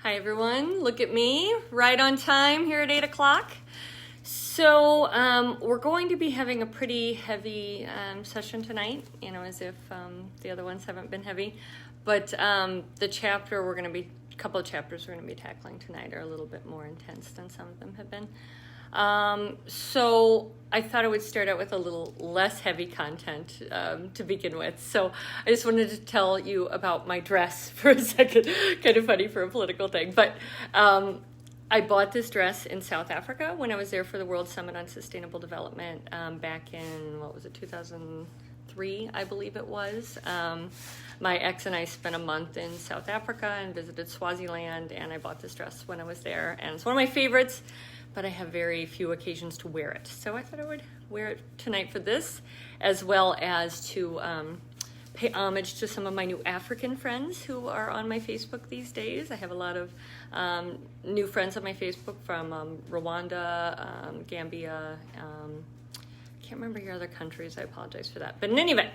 Hi everyone, look at me, right on time here at 8 o'clock. So we're going to be having a pretty heavy session tonight, as if the other ones haven't been heavy. But a couple of chapters we're going to be tackling tonight are a little bit more intense than some of them have been. So I thought I would start out with a little less heavy content to begin with. So I just wanted to tell you about my dress for a second. Kind of funny for a political thing. But I bought this dress in South Africa when I was there for the World Summit on Sustainable Development back in, 2003, I believe it was. My ex and I spent a month in South Africa and visited Swaziland, and I bought this dress when I was there. And it's one of my favorites, but I have very few occasions to wear it. So I thought I would wear it tonight for this, as well as to pay homage to some of my new African friends who are on my Facebook these days. I have a lot of new friends on my Facebook from Rwanda, Gambia, can't remember your other countries, I apologize for that. But in any event,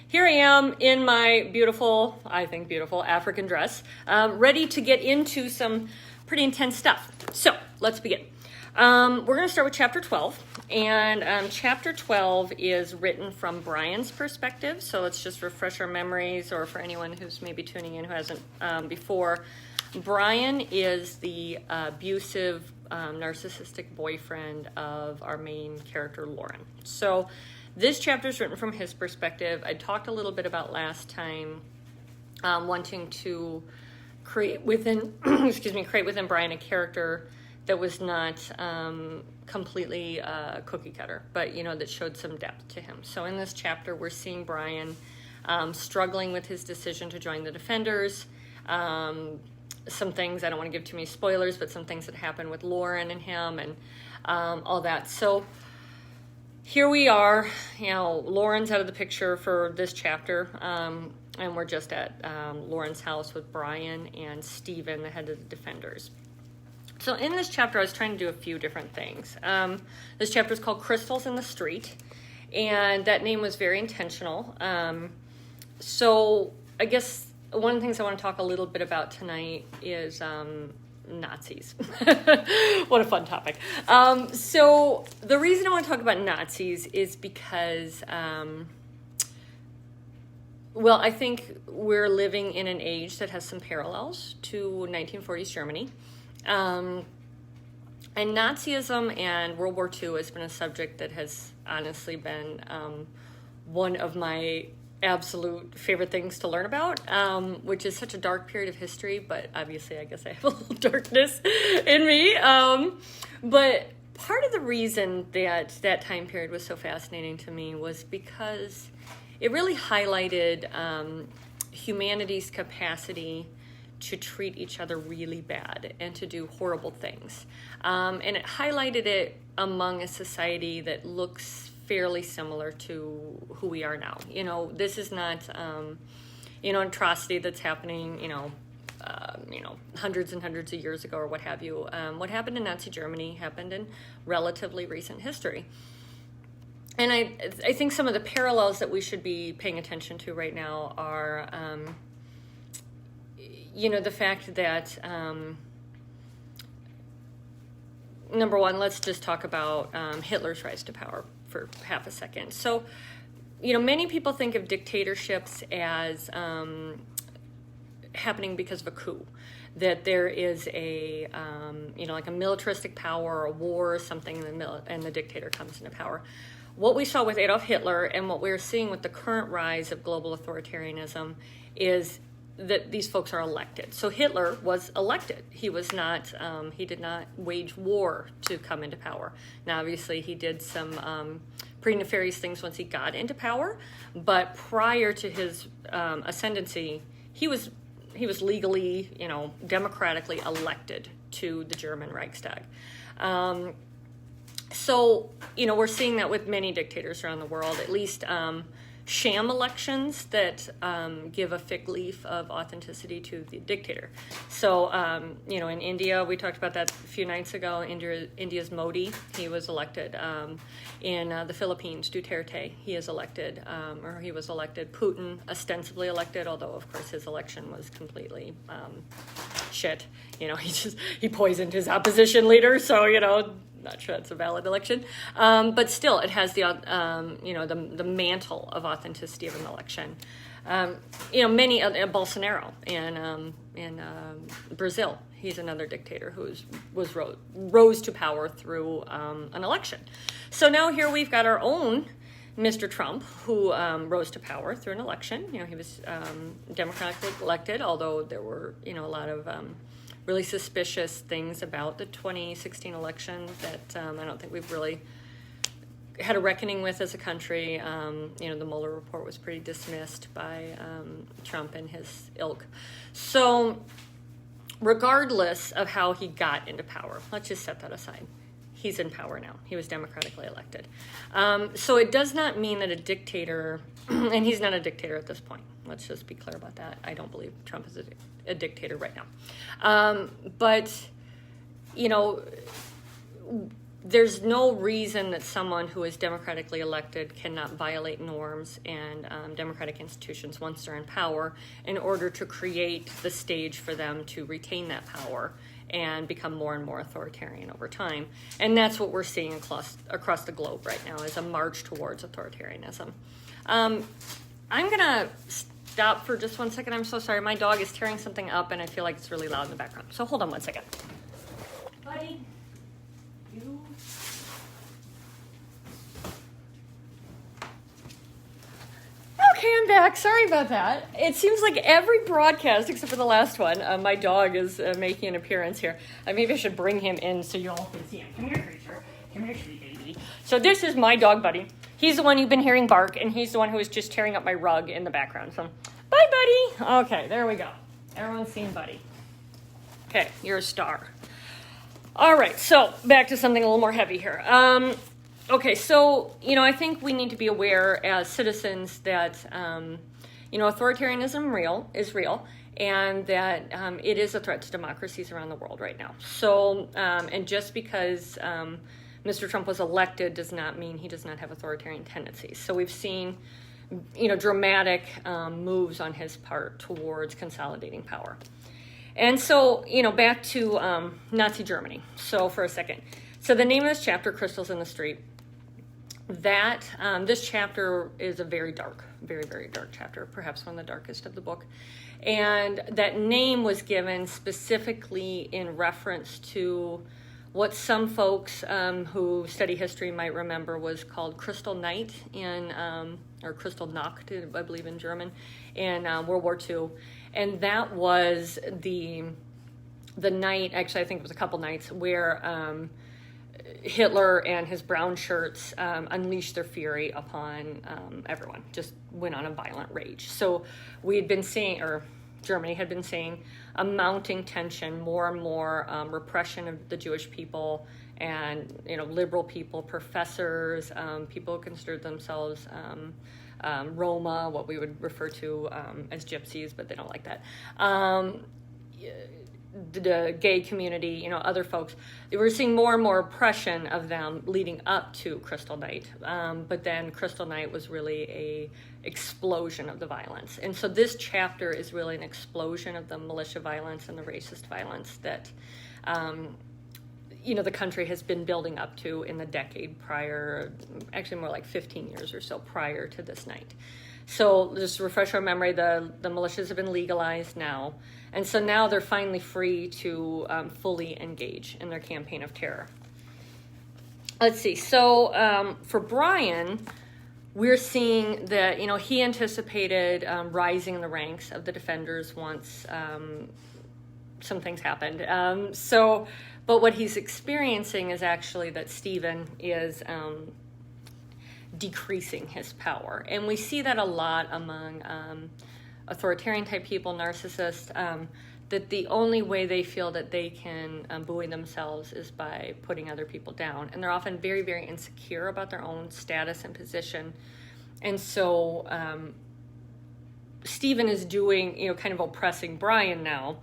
here I am in my beautiful, I think beautiful, African dress, ready to get into some pretty intense stuff. So let's begin. We're going to start with chapter 12, and chapter 12 is written from Brian's perspective, so let's just refresh our memories, or for anyone who's maybe tuning in who hasn't before. Brian is the abusive, narcissistic boyfriend of our main character, Lauren. So this chapter is written from his perspective. I talked a little bit about last time wanting to create within Brian a character that was not completely cookie cutter, but that showed some depth to him. So in this chapter, we're seeing Brian struggling with his decision to join the Defenders. Some things, I don't want to give too many spoilers, but some things that happen with Lauren and him and all that. So here we are, Lauren's out of the picture for this chapter, and we're just at Lauren's house with Brian and Steven, the head of the Defenders. So in this chapter, I was trying to do a few different things. This chapter is called Crystals in the Street, and that name was very intentional. So I guess one of the things I want to talk a little bit about tonight is Nazis. What a fun topic. So the reason I want to talk about Nazis is because, I think we're living in an age that has some parallels to 1940s Germany. And Nazism and World War II has been a subject that has honestly been one of my absolute favorite things to learn about, which is such a dark period of history, but obviously I guess I have a little darkness in me. But part of the reason that time period was so fascinating to me was because it really highlighted humanity's capacity to treat each other really bad and to do horrible things. And it highlighted it among a society that looks fairly similar to who we are now. This is not, an atrocity that's happening, hundreds and hundreds of years ago or what have you. What happened in Nazi Germany happened in relatively recent history. And I think some of the parallels that we should be paying attention to right now are, the fact that, number one, let's just talk about Hitler's rise to power for half a second. So, many people think of dictatorships as happening because of a coup, that there is a, like a militaristic power or a war or something, and the dictator comes into power. What we saw with Adolf Hitler and what we're seeing with the current rise of global authoritarianism is that these folks are elected. So Hitler was elected. He was not, he did not wage war to come into power. Now, obviously, he did some pretty nefarious things once he got into power, but prior to his ascendancy, he was legally, democratically elected to the German Reichstag. So, we're seeing that with many dictators around the world, at least sham elections that give a fig leaf of authenticity to the dictator. So, in India, we talked about that a few nights ago. India's Modi, he was elected. In the Philippines, Duterte, he is elected, or he was elected. Putin, ostensibly elected, although, of course, his election was completely shit. He poisoned his opposition leader, so, not sure it's a valid election, but still, it has the mantle of authenticity of an election. Many Bolsonaro in Brazil, he's another dictator who rose to power through an election. So now here we've got our own Mr. Trump, who rose to power through an election. He was democratically elected, although there were a lot of really suspicious things about the 2016 election that I don't think we've really had a reckoning with as a country. The Mueller report was pretty dismissed by Trump and his ilk. So regardless of how he got into power, let's just set that aside. He's in power now. He was democratically elected. So it does not mean that a dictator, and he's not a dictator at this point. Let's just be clear about that. I don't believe Trump is a dictator right now. But, there's no reason that someone who is democratically elected cannot violate norms and democratic institutions once they're in power in order to create the stage for them to retain that power and become more and more authoritarian over time. And that's what we're seeing across the globe right now, is a march towards authoritarianism. I'm going to stop for just 1 second. I'm so sorry. My dog is tearing something up, and I feel like it's really loud in the background. So hold on 1 second. Buddy, you... Okay, I'm back. Sorry about that. It seems like every broadcast, except for the last one, my dog is making an appearance here. Maybe I should bring him in so you all can see him. Come here, creature. Come here, sweet baby. So this is my dog, Buddy. He's the one you've been hearing bark, and he's the one who was just tearing up my rug in the background. So, bye, Buddy. Okay, there we go. Everyone's seen Buddy. Okay, you're a star. All right, so back to something a little more heavy here. Okay, so, I think we need to be aware as citizens that, authoritarianism is real, and that it is a threat to democracies around the world right now. So, and just because Mr. Trump was elected does not mean he does not have authoritarian tendencies. So we've seen, dramatic moves on his part towards consolidating power. And so, back to Nazi Germany. So for a second. So the name of this chapter, Crystals in the Street, this chapter is a very dark, very, very dark chapter, perhaps one of the darkest of the book. And that name was given specifically in reference to what some folks who study history might remember was called Kristallnacht or Kristallnacht, I believe in German, in World War II. And that was the night, actually I think it was a couple nights, where Hitler and his brown shirts unleashed their fury upon everyone, just went on a violent rage. So we had been seeing, or Germany had been seeing, a mounting tension, more and more repression of the Jewish people and, liberal people, professors, people who considered themselves Roma, what we would refer to as gypsies, but they don't like that. The gay community, other folks, they were seeing more and more oppression of them leading up to Kristallnacht. But then Kristallnacht was really a explosion of the violence. And so this chapter is really an explosion of the militia violence and the racist violence that, the country has been building up to in the decade prior, actually more like 15 years or so prior to this night. So just to refresh our memory, the militias have been legalized now. And so now they're finally free to fully engage in their campaign of terror. Let's see. So for Brian, we're seeing that, he anticipated rising in the ranks of the defenders once some things happened. But what he's experiencing is actually that Stephen is decreasing his power. And we see that a lot among authoritarian type people, narcissists, that the only way they feel that they can buoy themselves is by putting other people down. And they're often very, very insecure about their own status and position And so Stephen is doing, kind of oppressing Brian now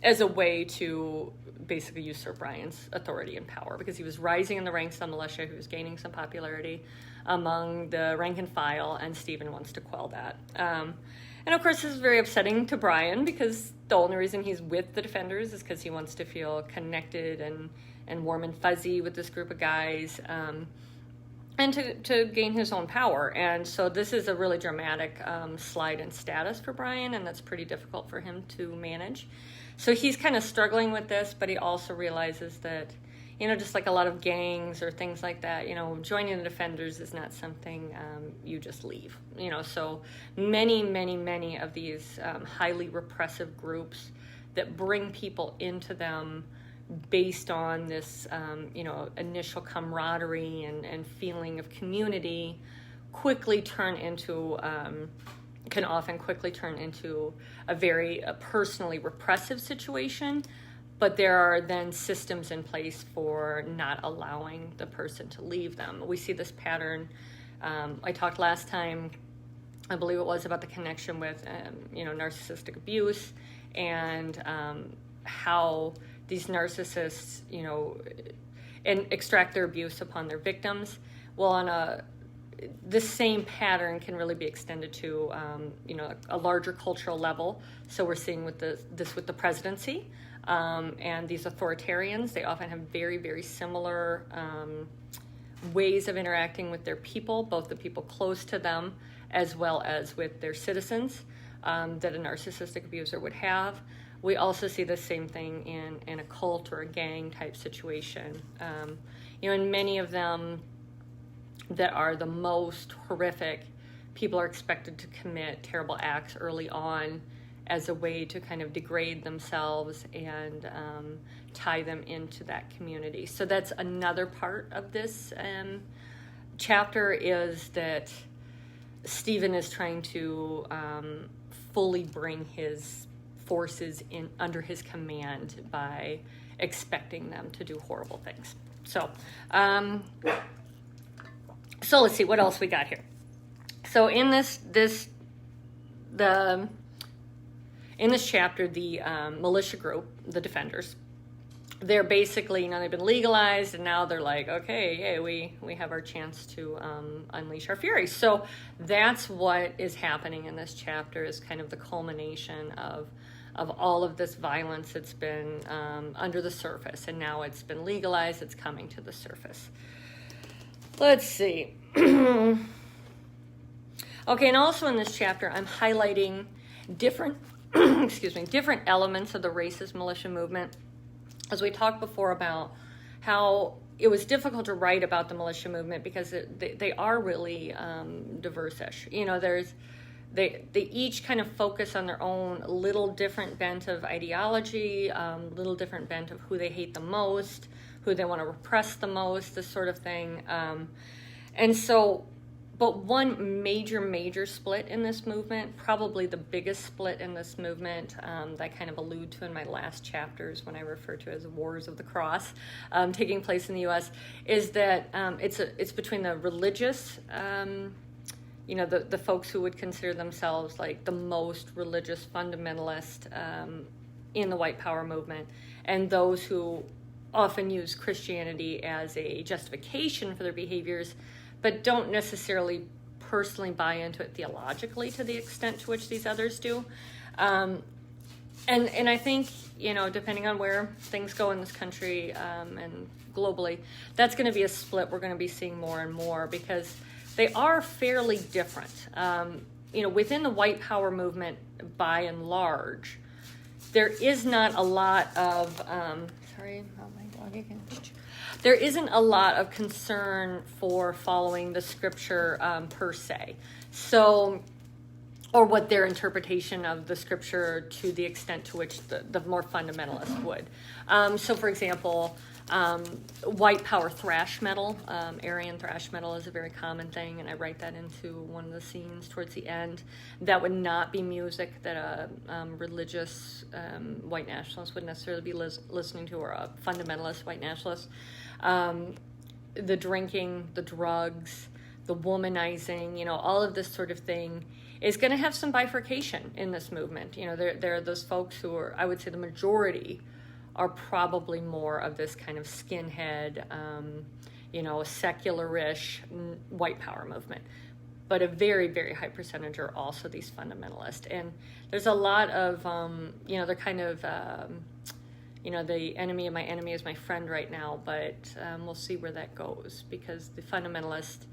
as a way to basically usurp Brian's authority and power, because he was rising in the ranks of the militia. He was gaining some popularity among the rank and file, and Stephen wants to quell that. And of course, this is very upsetting to Brian, because the only reason he's with the Defenders is because he wants to feel connected and warm and fuzzy with this group of guys, and to gain his own power. And so this is a really dramatic slide in status for Brian, and that's pretty difficult for him to manage. So he's kind of struggling with this, but he also realizes that, just like a lot of gangs or things like that, joining the Defenders is not something you just leave. So many of these highly repressive groups that bring people into them based on this, initial camaraderie and feeling of community, can often quickly turn into a very personally repressive situation. But there are then systems in place for not allowing the person to leave them. We see this pattern. I talked last time, I believe it was, about the connection with, narcissistic abuse, and how these narcissists, and extract their abuse upon their victims. Well, this same pattern can really be extended to, a larger cultural level. So we're seeing with this with the presidency. And these authoritarians, they often have very, very similar ways of interacting with their people, both the people close to them as well as with their citizens, that a narcissistic abuser would have. We also see the same thing in a cult or a gang type situation. In many of them that are the most horrific, people are expected to commit terrible acts early on as a way to kind of degrade themselves and tie them into that community. So that's another part of this chapter, is that Stephen is trying to fully bring his forces in under his command by expecting them to do horrible things. So let's see what else we got here. So in this chapter, the militia group, the Defenders, they're basically, they've been legalized, and now they're like, okay, hey, we have our chance to unleash our fury. So that's what is happening in this chapter, is kind of the culmination of all of this violence that's been under the surface, and now it's been legalized, it's coming to the surface. Let's see. Okay, and also in this chapter, I'm highlighting different different elements of the racist militia movement. As we talked before about how it was difficult to write about the militia movement because they are really diverse-ish. They each kind of focus on their own little different bent of ideology, little different bent of who they hate the most, who they want to repress the most, this sort of thing. And so, but one major split in this movement, probably the biggest split in this movement, that I kind of allude to in my last chapters when I refer to as Wars of the Cross, taking place in the U.S., is that it's between the religious, the folks who would consider themselves like the most religious fundamentalist in the white power movement, and those who often use Christianity as a justification for their behaviors, but don't necessarily personally buy into it theologically to the extent to which these others do. And I think, depending on where things go in this country and globally, that's going to be a split we're going to be seeing more and more, because they are fairly different. Within the white power movement, by and large, there is not a lot of, there isn't a lot of concern for following the scripture per se. So, or what their interpretation of the scripture to the extent to which the more fundamentalist would. So, for example, white power thrash metal, Aryan thrash metal is a very common thing, and I write that into one of the scenes towards the end. That would not be music that a religious white nationalist would necessarily be listening to, or a fundamentalist white nationalist. The drinking, the drugs, the womanizing, all of this sort of thing is going to have some bifurcation in this movement. There are those folks who are, I would say the majority, are probably more of this kind of skinhead, secularish white power movement. But a very, very high percentage are also these fundamentalists. And there's a lot of, they're kind of, the enemy of my enemy is my friend right now, but we'll see where that goes, because the fundamentalists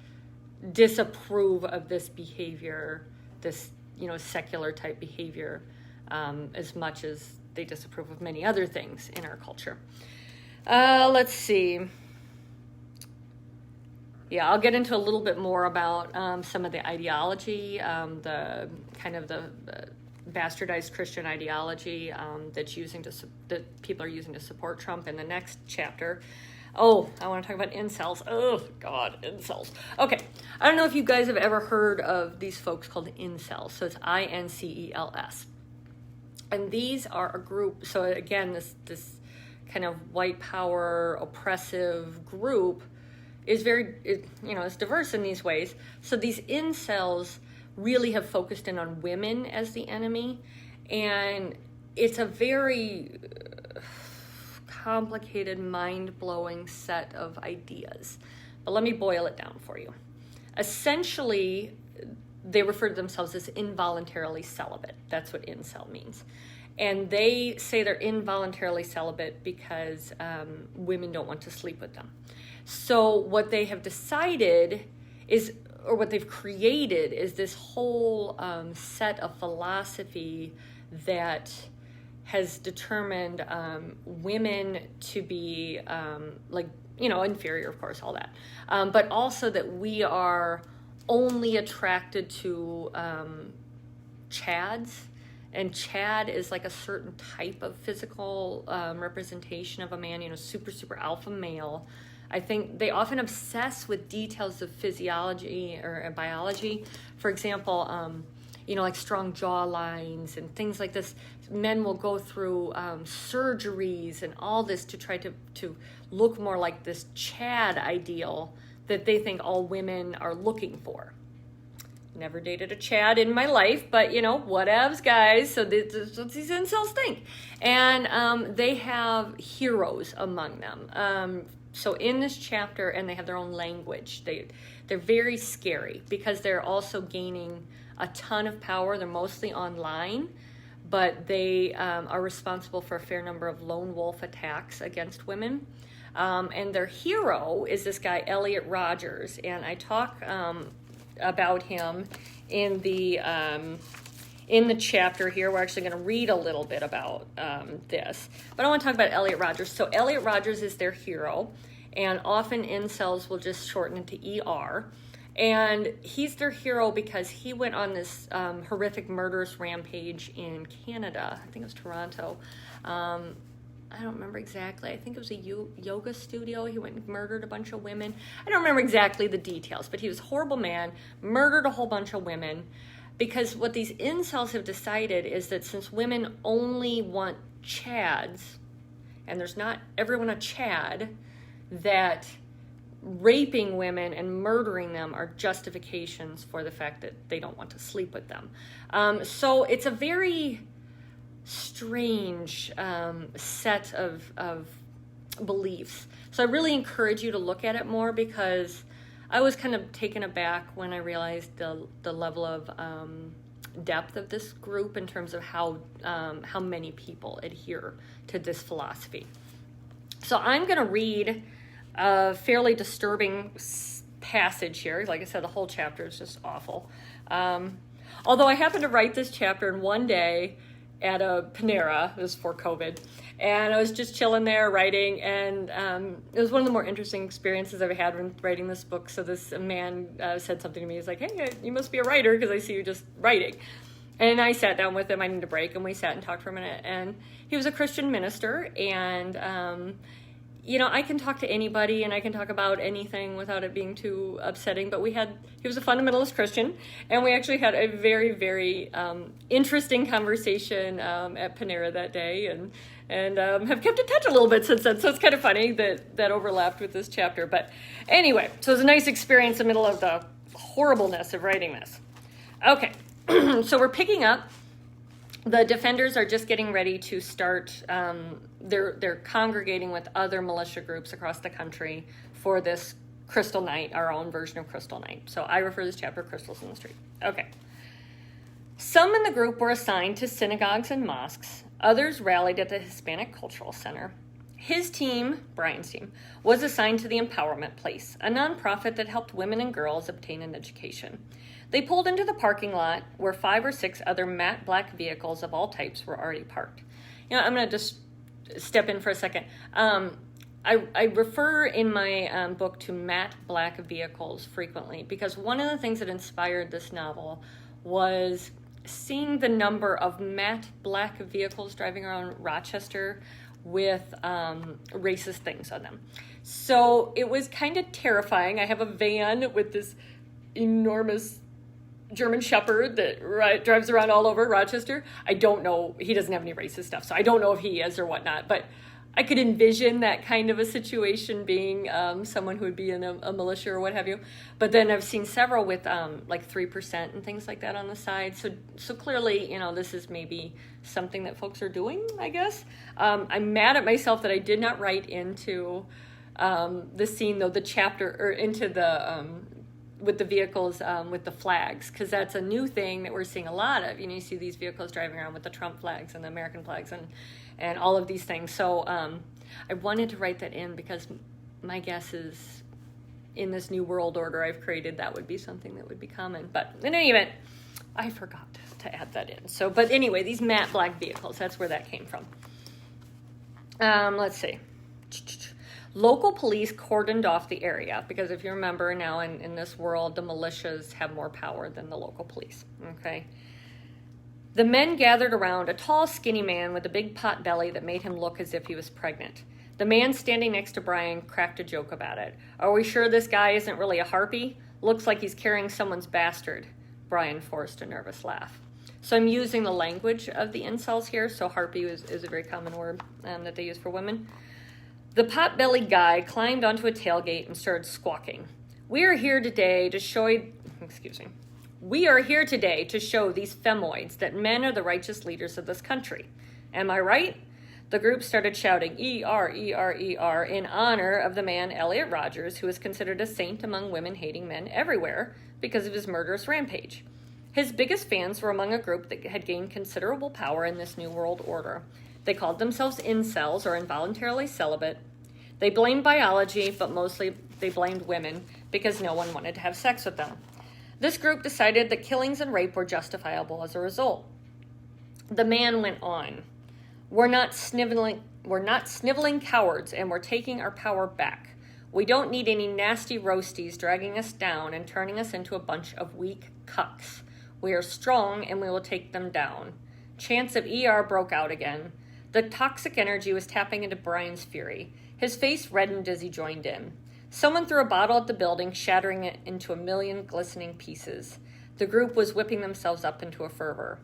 disapprove of this behavior, this, secular type behavior, as much as they disapprove of many other things in our culture. Let's see. Yeah, I'll get into a little bit more about some of the ideology, the kind of the bastardized Christian ideology that people are using to support Trump in the next chapter. Oh, I want to talk about incels. Oh, God, incels. Okay, I don't know if you guys have ever heard of these folks called incels. So it's INCELS. And these are a group, so again, this kind of white power, oppressive group is it's diverse in these ways. So these incels really have focused in on women as the enemy. And it's a very complicated, mind-blowing set of ideas. But let me boil it down for you. Essentially, they refer to themselves as involuntarily celibate. That's what incel means. And they say they're involuntarily celibate because women don't want to sleep with them. So what they have decided is, or what they've created, is this whole set of philosophy that has determined women to be inferior, of course, all that. But also that we are only attracted to chads. And Chad is like a certain type of physical representation of a man, super, super alpha male. I think they often obsess with details of physiology or biology. For example, like strong jaw lines and things like this. Men will go through surgeries and all this to try to look more like this Chad ideal that they think all women are looking for. Never dated a Chad in my life, but whatevs, guys. So that's what these incels think. And they have heroes among them. So in this chapter, and they have their own language, they're very scary because they're also gaining a ton of power. They're mostly online, but they are responsible for a fair number of lone wolf attacks against women. And their hero is this guy, Elliot Rogers. And I talk about him in the chapter here. We're actually going to read a little bit about this, but I want to talk about Elliot Rogers. So Elliot Rogers is their hero, and often incels will just shorten into ER. And he's their hero because he went on this horrific murderous rampage in Canada. I think it was Toronto. I don't remember exactly. I think it was a yoga studio. He went and murdered a bunch of women. I don't remember exactly the details, but he was a horrible man, murdered a whole bunch of women, because what these incels have decided is that since women only want chads, and there's not everyone a chad, that raping women and murdering them are justifications for the fact that they don't want to sleep with them. So it's a very strange set of beliefs. So I really encourage you to look at it more, because I was kind of taken aback when I realized the level of depth of this group in terms of how many people adhere to this philosophy. So I'm going to read a fairly disturbing passage here. Like I said, the whole chapter is just awful. Although I happened to write this chapter in one day at a Panera. It was for COVID. And I was just chilling there writing, and it was one of the more interesting experiences I've had when writing this book. So this man said something to me. He's like, "Hey, you must be a writer because I see you just writing." And I sat down with him. I needed a break, and we sat and talked for a minute. And he was a Christian minister, and I can talk to anybody and I can talk about anything without it being too upsetting, but he was a fundamentalist Christian, and we actually had a very, very interesting conversation at Panera that day, and have kept in touch a little bit since then. So it's kind of funny that overlapped with this chapter. But anyway, so it was a nice experience in the middle of the horribleness of writing this. Okay, so we're picking up. The defenders are just getting ready to start. They're congregating with other militia groups across the country for this Crystal Night, our own version of Crystal Night. So I refer to this chapter Crystals in the Street. Okay. Some in the group were assigned to synagogues and mosques. Others rallied at the Hispanic Cultural Center. His team, Brian's team, was assigned to the Empowerment Place, a nonprofit that helped women and girls obtain an education. They pulled into the parking lot where 5 or 6 other matte black vehicles of all types were already parked. I'm going to just step in for a second. I refer in my book to matte black vehicles frequently because one of the things that inspired this novel was seeing the number of matte black vehicles driving around Rochester with racist things on them. So it was kind of terrifying. I have a van with this enormous German Shepherd that drives around all over Rochester. I don't know. He doesn't have any racist stuff, so I don't know if he is or whatnot. But I could envision that kind of a situation being someone who would be in a militia or what have you. But then I've seen several with like 3% and things like that on the side. So clearly, this is maybe something that folks are doing, I guess. I'm mad at myself that I did not write into the scene, though, the chapter, or into the with the vehicles with the flags, because that's a new thing that we're seeing a lot of. You see these vehicles driving around with the Trump flags and the American flags and all of these things. So I wanted to write that in because my guess is in this new world order I've created, that would be something that would be common. But in any event, I forgot to add that in. So, but anyway, these matte black vehicles, that's where that came from. Let's see. Local police cordoned off the area because if you remember now in this world, the militias have more power than the local police, okay? The men gathered around a tall, skinny man with a big pot belly that made him look as if he was pregnant. The man standing next to Brian cracked a joke about it. Are we sure this guy isn't really a harpy? Looks like he's carrying someone's bastard. Brian forced a nervous laugh. So I'm using the language of the incels here. So harpy is a very common word that they use for women. The pot-bellied guy climbed onto a tailgate and started squawking. We are here today to show these femoids that men are the righteous leaders of this country. Am I right? The group started shouting E-R, E-R, E-R in honor of the man Elliot Rogers, who is considered a saint among women-hating men everywhere because of his murderous rampage. His biggest fans were among a group that had gained considerable power in this new world order. They called themselves incels, or involuntarily celibate. They blamed biology, but mostly they blamed women because no one wanted to have sex with them. This group decided that killings and rape were justifiable as a result. The man went on. We're not sniveling cowards, and we're taking our power back. We don't need any nasty roasties dragging us down and turning us into a bunch of weak cucks. We are strong, and we will take them down. Chants of ER broke out again. The toxic energy was tapping into Brian's fury. His face reddened as he joined in. Someone threw a bottle at the building, shattering it into a million glistening pieces. The group was whipping themselves up into a fervor.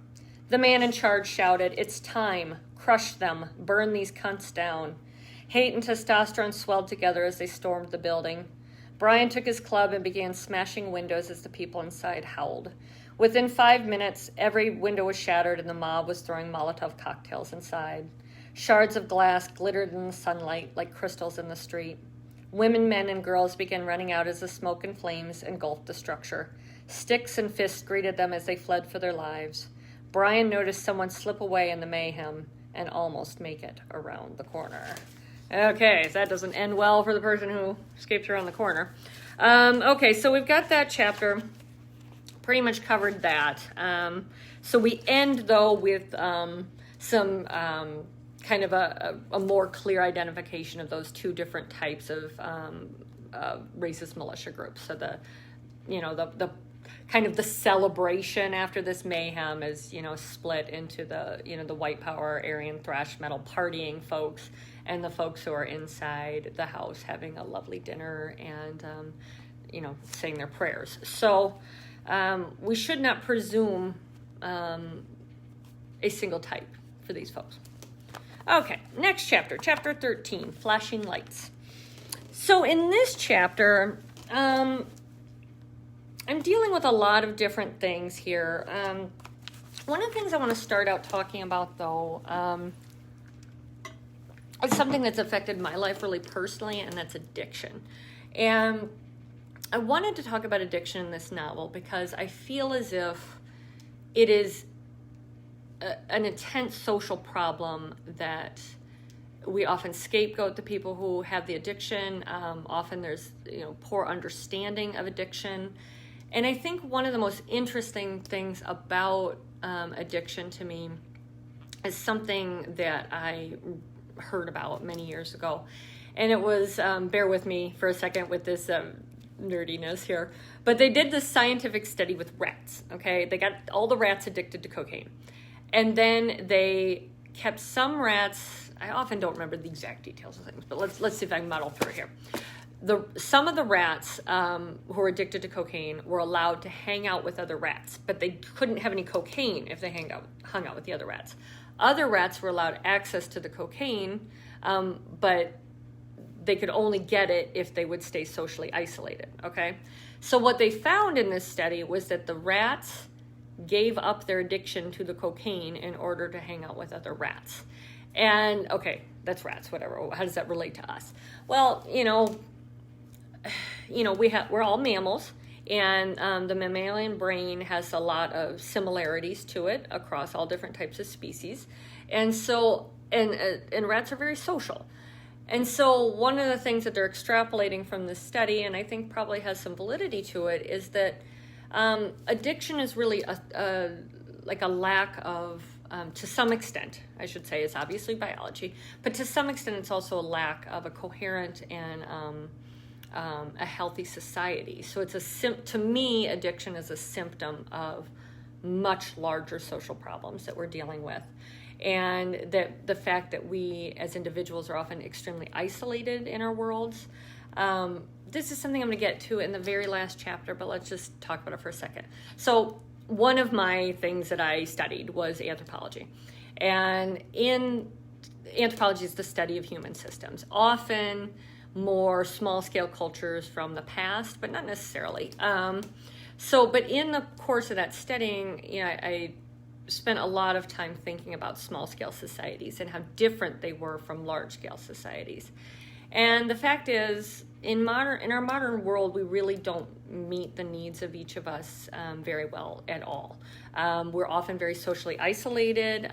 The man in charge shouted, "It's time. Crush them. Burn these cunts down." Hate and testosterone swelled together as they stormed the building. Brian took his club and began smashing windows as the people inside howled. Within 5 minutes, every window was shattered and the mob was throwing Molotov cocktails inside. Shards of glass glittered in the sunlight like crystals in the street. Women, men, and girls began running out as the smoke and flames engulfed the structure. Sticks and fists greeted them as they fled for their lives. Brian noticed someone slip away in the mayhem and almost make it around the corner. Okay, so that doesn't end well for the person who escaped around the corner. Okay, so we've got that chapter. Pretty much covered that. So we end, though, with some kind of a more clear identification of those two different types of racist militia groups. So the kind of the celebration after this mayhem is, split into the white power, Aryan thrash metal partying folks and the folks who are inside the house having a lovely dinner and, saying their prayers. So we should not presume a single type for these folks. Okay, next chapter, chapter 13, Flashing Lights. So in this chapter, I'm dealing with a lot of different things here. One of the things I want to start out talking about, though, is something that's affected my life really personally, and that's addiction. And I wanted to talk about addiction in this novel because I feel as if it is an intense social problem that we often scapegoat the people who have the addiction. Often there's poor understanding of addiction. And I think one of the most interesting things about addiction to me is something that I heard about many years ago. And it was, bear with me for a second with this nerdiness here, but they did this scientific study with rats, okay? They got all the rats addicted to cocaine. And then they kept some rats, I often don't remember the exact details of things, but let's see if I can muddle through here. Some of the rats who were addicted to cocaine were allowed to hang out with other rats, but they couldn't have any cocaine if they hung out with the other rats. Other rats were allowed access to the cocaine, but they could only get it if they would stay socially isolated, okay? So what they found in this study was that the rats gave up their addiction to the cocaine in order to hang out with other rats. And, okay, that's rats, whatever. How does that relate to us? Well, we're all mammals, and the mammalian brain has a lot of similarities to it across all different types of species. And so, and rats are very social. And so one of the things that they're extrapolating from this study, and I think probably has some validity to it, is that addiction is really like a lack of, to some extent, I should say, is obviously biology, but to some extent it's also a lack of a coherent and a healthy society. So it's to me, addiction is a symptom of much larger social problems that we're dealing with. And that the fact that we as individuals are often extremely isolated in our worlds. This is something I'm going to get to in the very last chapter, but let's just talk about it for a second. So one of my things that I studied was anthropology. And in anthropology is the study of human systems, often more small-scale cultures from the past, but not necessarily. But in the course of that studying, I spent a lot of time thinking about small-scale societies and how different they were from large-scale societies. And the fact is, in our modern world, we really don't meet the needs of each of us very well at all. We're often very socially isolated.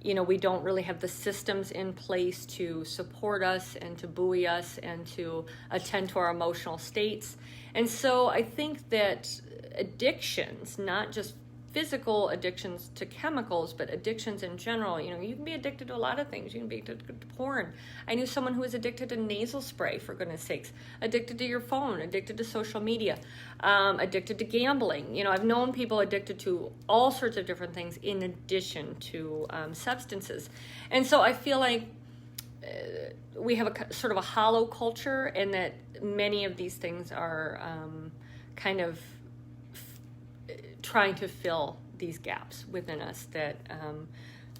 We don't really have the systems in place to support us and to buoy us and to attend to our emotional states. And so I think that addictions, not just physical addictions to chemicals, but addictions in general. You can be addicted to a lot of things. You can be addicted to porn. I knew someone who was addicted to nasal spray, for goodness sakes, addicted to your phone, addicted to social media, addicted to gambling. I've known people addicted to all sorts of different things in addition to substances. And so I feel like we have a sort of a hollow culture, and that many of these things are kind of trying to fill these gaps within us that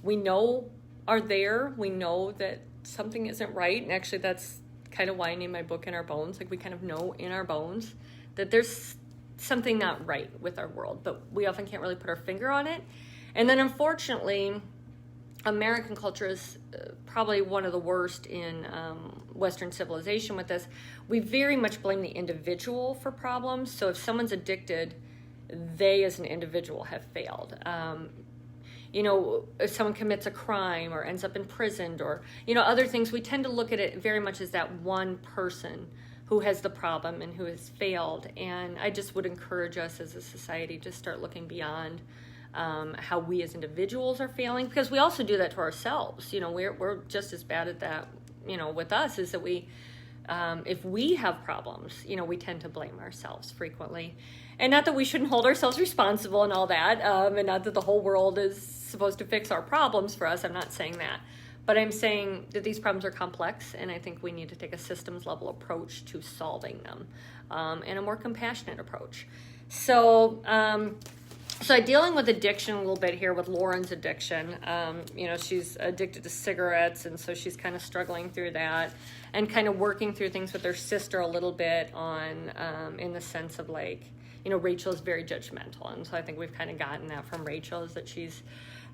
we know are there. We know that something isn't right. And actually, that's kind of why I named my book In Our Bones. Like, we kind of know in our bones that there's something not right with our world, but we often can't really put our finger on it. And then, unfortunately, American culture is probably one of the worst in Western civilization with this. We very much blame the individual for problems. So if someone's addicted, they as an individual have failed. If someone commits a crime or ends up imprisoned or, other things, we tend to look at it very much as that one person who has the problem and who has failed. And I just would encourage us as a society to start looking beyond how we as individuals are failing, because we also do that to ourselves. We're just as bad at that, with us, is that we, if we have problems, we tend to blame ourselves frequently. And not that we shouldn't hold ourselves responsible and all that, and not that the whole world is supposed to fix our problems for us. I'm not saying that. But I'm saying that these problems are complex, and I think we need to take a systems-level approach to solving them, and a more compassionate approach. So I'm dealing with addiction a little bit here with Lauren's addiction. She's addicted to cigarettes, and so she's kind of struggling through that and kind of working through things with her sister a little bit on, in the sense of, like, Rachel is very judgmental. And so I think we've kind of gotten that from Rachel, is that she's,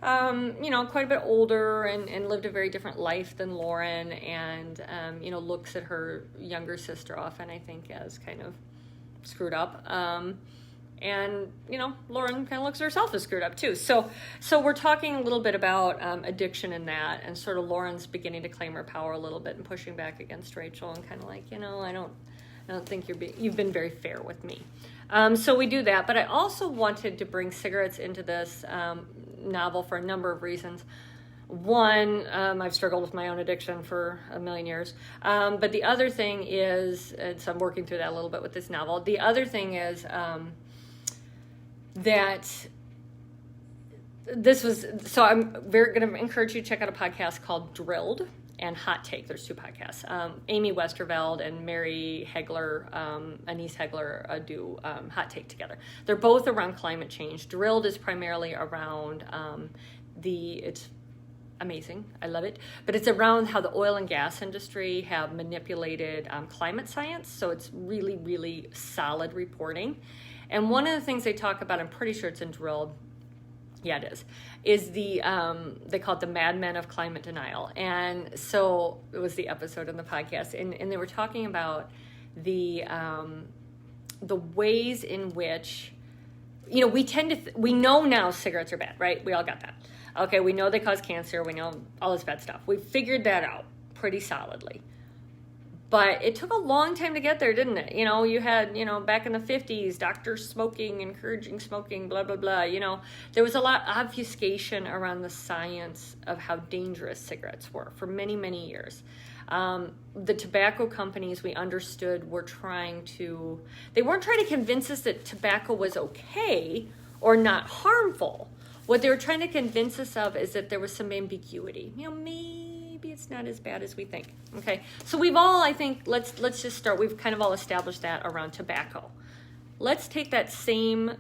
quite a bit older and lived a very different life than Lauren, and, looks at her younger sister often, I think, as kind of screwed up. And, Lauren kind of looks at herself as screwed up too. So we're talking a little bit about addiction in that, and sort of Lauren's beginning to claim her power a little bit and pushing back against Rachel, and kind of like, I don't think you've been very fair with me. So we do that. But I also wanted to bring cigarettes into this novel for a number of reasons. One, I've struggled with my own addiction for a million years. But the other thing is, and so I'm working through that a little bit with this novel. The other thing is that I'm very going to encourage you to check out a podcast called Drilled and Hot Take. There's 2 podcasts. Amy Westerveld and Mary Hegler, Anise Hegler, do Hot Take together. They're both around climate change. Drilled is primarily around it's amazing. I love it. But it's around how the oil and gas industry have manipulated climate science. So it's really, really solid reporting. And one of the things they talk about, I'm pretty sure it's in Drilled, yeah, it is the, they call it the Mad Men of Climate Denial. And so it was the episode in the podcast, and they were talking about the ways in which, we tend to, we know now cigarettes are bad, right? We all got that. Okay, we know they cause cancer. We know all this bad stuff. We figured that out pretty solidly. But it took a long time to get there, didn't it? You had, back in the 50s, doctors smoking, encouraging smoking, blah, blah, blah. There was a lot of obfuscation around the science of how dangerous cigarettes were for many, many years. The tobacco companies, we understood, they weren't trying to convince us that tobacco was okay or not harmful. What they were trying to convince us of is that there was some ambiguity. Maybe it's not as bad as we think. Okay, so we've all, I think, let's just start. We've kind of all established that around tobacco. Let's take that same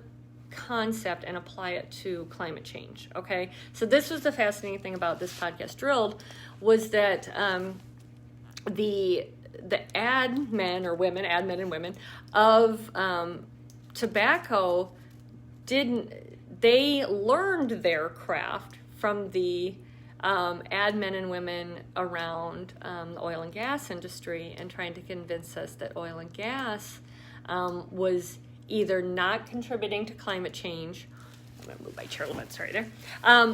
concept and apply it to climate change. Okay, so this was the fascinating thing about this podcast, Drilled, was that the ad men and women of tobacco they learned their craft from the ad men and women around the oil and gas industry, and trying to convince us that oil and gas was either not contributing to climate change. I'm going to move my chair a little bit, sorry there.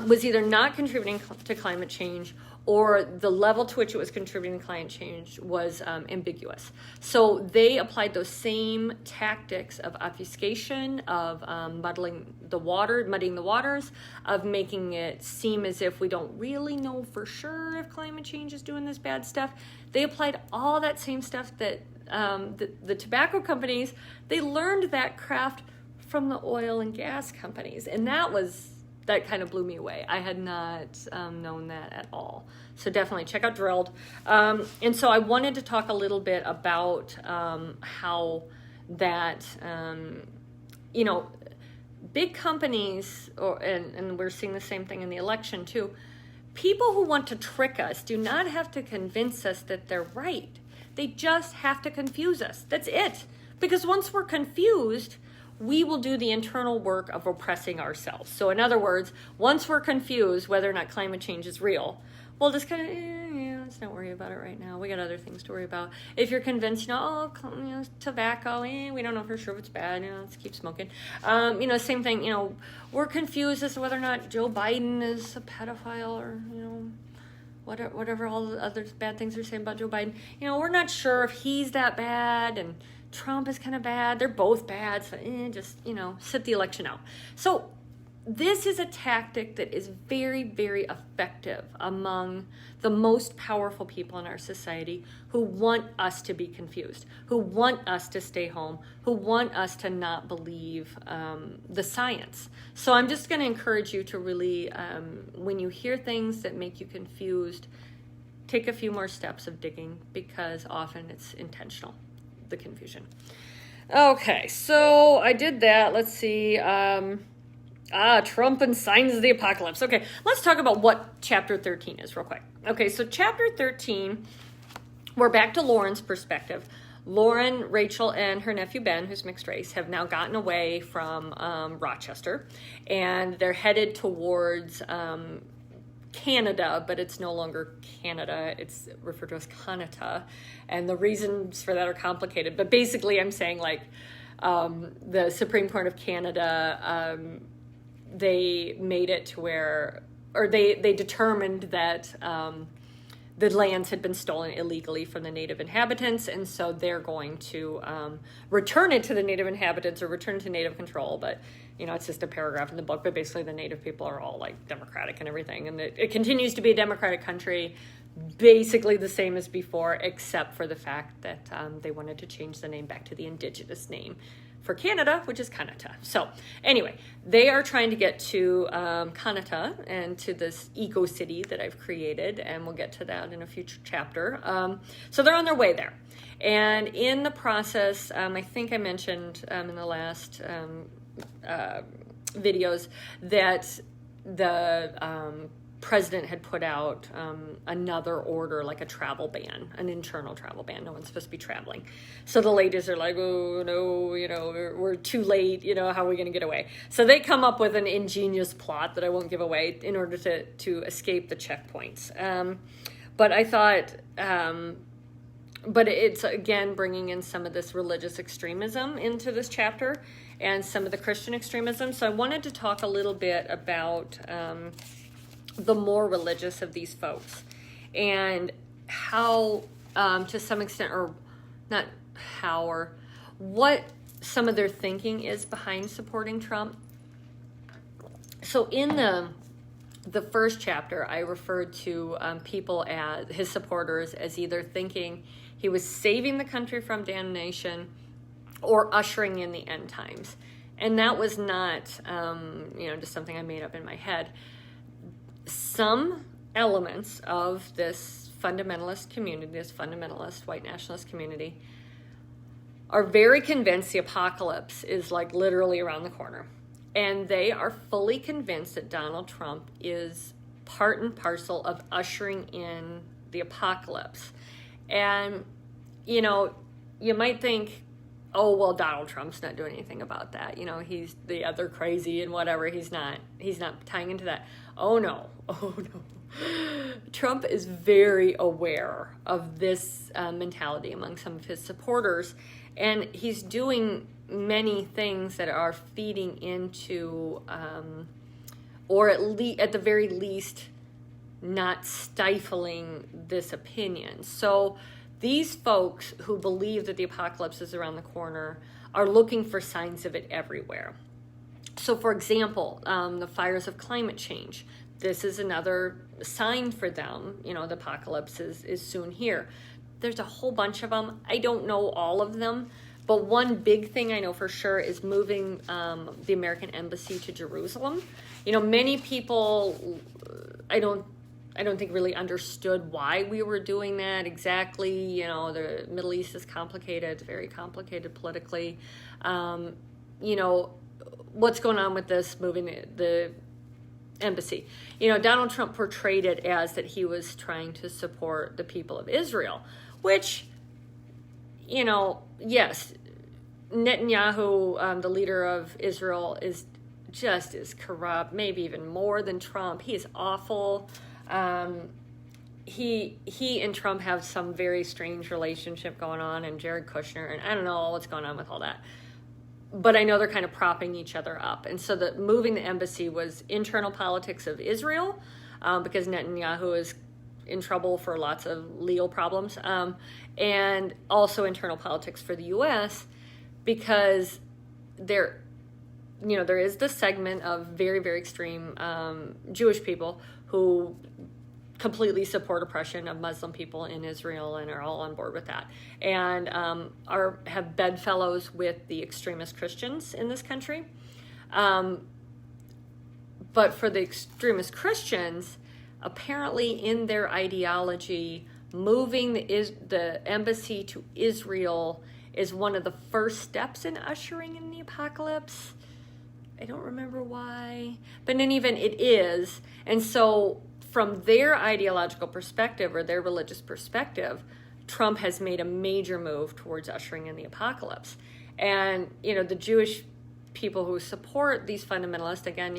Was either not contributing to climate change, or the level to which it was contributing to climate change was ambiguous. So they applied those same tactics of obfuscation, of muddying the waters, of making it seem as if we don't really know for sure if climate change is doing this bad stuff. They applied all that same stuff that the tobacco companies, they learned that craft from the oil and gas companies. And that kind of blew me away. I had not known that at all. So definitely check out Drilled. And so I wanted to talk a little bit about how that, big companies, and we're seeing the same thing in the election too, people who want to trick us do not have to convince us that they're right. They just have to confuse us. That's it. Because once we're confused, we will do the internal work of oppressing ourselves. So in other words, once we're confused whether or not climate change is real, we'll just kind of, let's not worry about it right now. We got other things to worry about. If you're convinced, tobacco, we don't know for sure if it's bad, let's keep smoking. Same thing, we're confused as to whether or not Joe Biden is a pedophile or, whatever all the other bad things are saying about Joe Biden. We're not sure if he's that bad, and Trump is kind of bad. They're both bad. So just, sit the election out. So this is a tactic that is very, very effective among the most powerful people in our society, who want us to be confused, who want us to stay home, who want us to not believe the science. So I'm just going to encourage you to really, when you hear things that make you confused, take a few more steps of digging, because often it's intentional, the confusion. Okay, so I did that. Let's see. Trump and signs of the apocalypse. Okay, let's talk about what chapter 13 is real quick. Okay, so chapter 13, we're back to Lauren's perspective. Lauren, Rachel, and her nephew Ben, who's mixed race, have now gotten away from Rochester, and they're headed towards Canada, but it's no longer Canada. It's referred to as Canada, and the reasons for that are complicated. But basically, I'm saying like the Supreme Court of Canada, they made it to where, or they determined that the lands had been stolen illegally from the native inhabitants, and so they're going to return it to the native inhabitants or return to native control. But it's just a paragraph in the book, but basically the native people are all like democratic and everything, and it continues to be a democratic country, basically the same as before, except for the fact that they wanted to change the name back to the indigenous name for Canada, which is Kanata. So anyway, they are trying to get to Kanata and to this eco city that I've created, and we'll get to that in a future chapter. So they're on their way there. And in the process, I think I mentioned in the last videos that the president had put out another order, like a travel ban, an internal travel ban. No one's supposed to be traveling. So the ladies are like, oh no, we're too late. How are we going to get away? So they come up with an ingenious plot that I won't give away in order to escape the checkpoints. But I thought, but it's again bringing in some of this religious extremism into this chapter and some of the Christian extremism. So I wanted to talk a little bit about the more religious of these folks and how to some extent, or not how, or what some of their thinking is behind supporting Trump. So in the first chapter, I referred to people as his supporters as either thinking he was saving the country from damnation or ushering in the end times. And that was not just something I made up in my head. Some elements of this fundamentalist community, this fundamentalist white nationalist community, are very convinced the apocalypse is like literally around the corner. And they are fully convinced that Donald Trump is part and parcel of ushering in the apocalypse. And, you might think, oh, well, Donald Trump's not doing anything about that. He's the other crazy and whatever. He's not tying into that. Oh no. Trump is very aware of this mentality among some of his supporters, and he's doing many things that are feeding into, or at the very least, not stifling this opinion. So these folks who believe that the apocalypse is around the corner are looking for signs of it everywhere. So, for example, the fires of climate change. This is another sign for them. The apocalypse is soon here. There's a whole bunch of them. I don't know all of them, but one big thing I know for sure is moving the American embassy to Jerusalem. Many people, I don't think really understood why we were doing that exactly. The Middle East is complicated. It's very complicated politically. What's going on with this moving the embassy? Donald Trump portrayed it as that he was trying to support the people of Israel, which, yes, Netanyahu, the leader of Israel, is just as corrupt, maybe even more than Trump. He is awful. He and Trump have some very strange relationship going on, and Jared Kushner, and I don't know what's going on with all that. But I know they're kind of propping each other up. And so moving the embassy was internal politics of Israel, because Netanyahu is in trouble for lots of legal problems, and also internal politics for the U.S. because there is this segment of very, very extreme Jewish people who completely support oppression of Muslim people in Israel and are all on board with that, and have bedfellows with the extremist Christians in this country. But for the extremist Christians, apparently in their ideology, moving the embassy to Israel is one of the first steps in ushering in the apocalypse. I don't remember why, but in any event, it is. And so from their ideological perspective or their religious perspective, Trump has made a major move towards ushering in the apocalypse. And, the Jewish people who support these fundamentalists, again,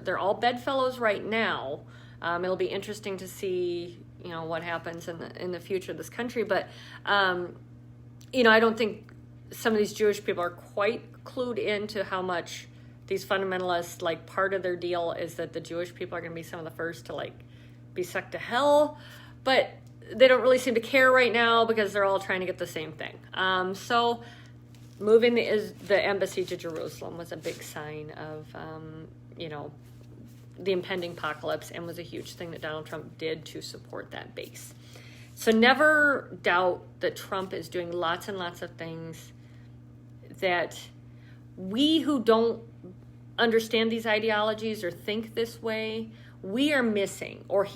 they're all bedfellows right now. It'll be interesting to see, what happens in the future of this country. But, I don't think some of these Jewish people are quite clued into how much these fundamentalists, like, part of their deal is that the Jewish people are going to be some of the first to, like, be sucked to hell. But they don't really seem to care right now because they're all trying to get the same thing. So moving the embassy to Jerusalem was a big sign of, the impending apocalypse, and was a huge thing that Donald Trump did to support that base. So never doubt that Trump is doing lots and lots of things that we who don't understand these ideologies or think this way, we are missing, or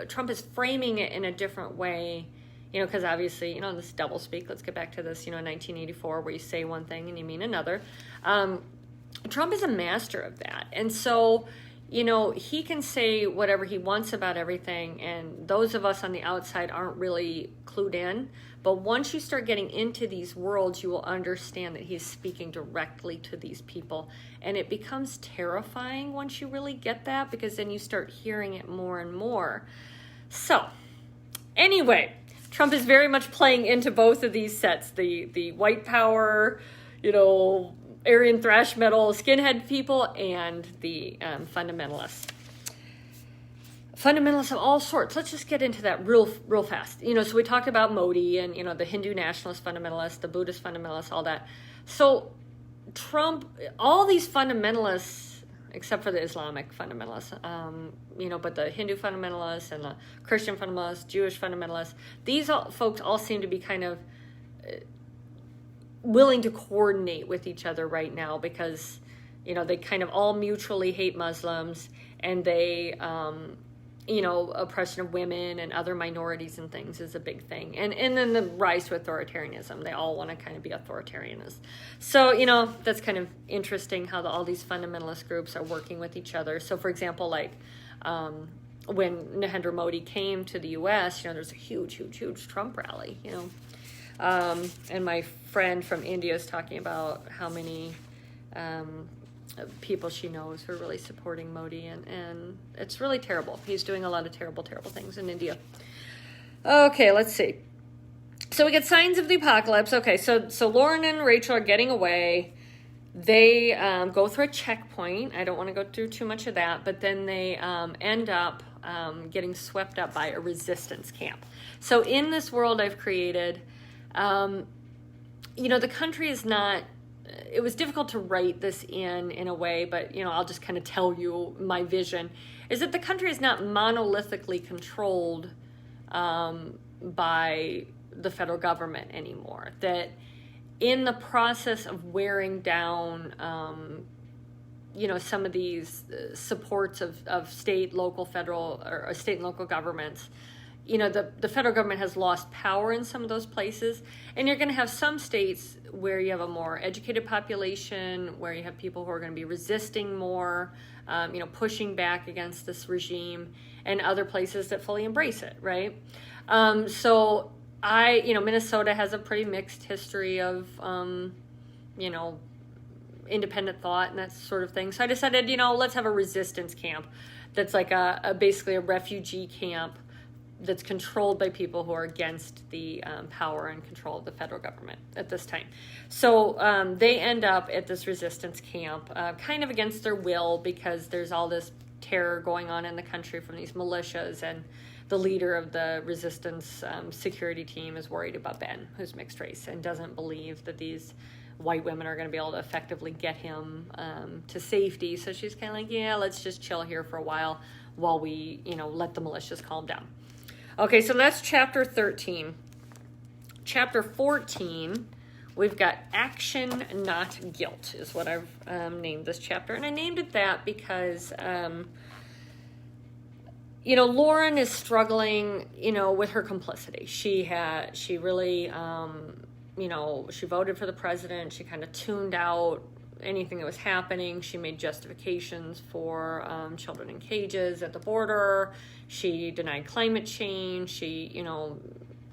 Trump is framing it in a different way, because obviously, this doublespeak, let's get back to this, 1984, where you say one thing and you mean another. Trump is a master of that. And so, he can say whatever he wants about everything, and those of us on the outside aren't really clued in. But once you start getting into these worlds, you will understand that he's speaking directly to these people. And it becomes terrifying once you really get that, because then you start hearing it more and more. So, anyway, Trump is very much playing into both of these sets, the white power, Aryan thrash metal skinhead people, and the fundamentalists. Fundamentalists of all sorts. Let's just get into that real fast. So we talked about Modi and, the Hindu nationalist fundamentalists, the Buddhist fundamentalists, all that. So Trump, all these fundamentalists, except for the Islamic fundamentalists, but the Hindu fundamentalists and the Christian fundamentalists, Jewish fundamentalists, these folks all seem to be kind of willing to coordinate with each other right now because, they kind of all mutually hate Muslims, and they, oppression of women and other minorities and things is a big thing. And then the rise to authoritarianism. They all want to kind of be authoritarians. So, that's kind of interesting how all these fundamentalist groups are working with each other. So, for example, like when Narendra Modi came to the U.S., there's a huge Trump rally, and my friend from India is talking about how many people she knows who are really supporting Modi, and it's really terrible. He's doing a lot of terrible things in India. Okay, let's see. So we get signs of the apocalypse. Okay, so Lauren and Rachel are getting away. They go through a checkpoint. I don't want to go through too much of that, but then they end up getting swept up by a resistance camp. So in this world I've created, the country is not, it was difficult to write this in a way, but, I'll just kind of tell you my vision, is that the country is not monolithically controlled by the federal government anymore. That in the process of wearing down, some of these supports of state, local, federal, or state and local governments, the federal government has lost power in some of those places. And you're going to have some states where you have a more educated population, where you have people who are going to be resisting more, pushing back against this regime, and other places that fully embrace it, right? So Minnesota has a pretty mixed history of, independent thought and that sort of thing. So I decided, let's have a resistance camp that's like basically a refugee camp that's controlled by people who are against the power and control of the federal government at this time. So they end up at this resistance camp, kind of against their will, because there's all this terror going on in the country from these militias, and the leader of the resistance security team is worried about Ben, who's mixed race, and doesn't believe that these white women are going to be able to effectively get him to safety. So she's kind of like, yeah, let's just chill here for a while we, let the militias calm down. Okay, so that's chapter 13. Chapter 14, we've got Action, Not Guilt, is what I've named this chapter. And I named it that because, Lauren is struggling, with her complicity. She really, she voted for the president. She kind of tuned out anything that was happening. She made justifications for children in cages at the border. She denied climate change. She,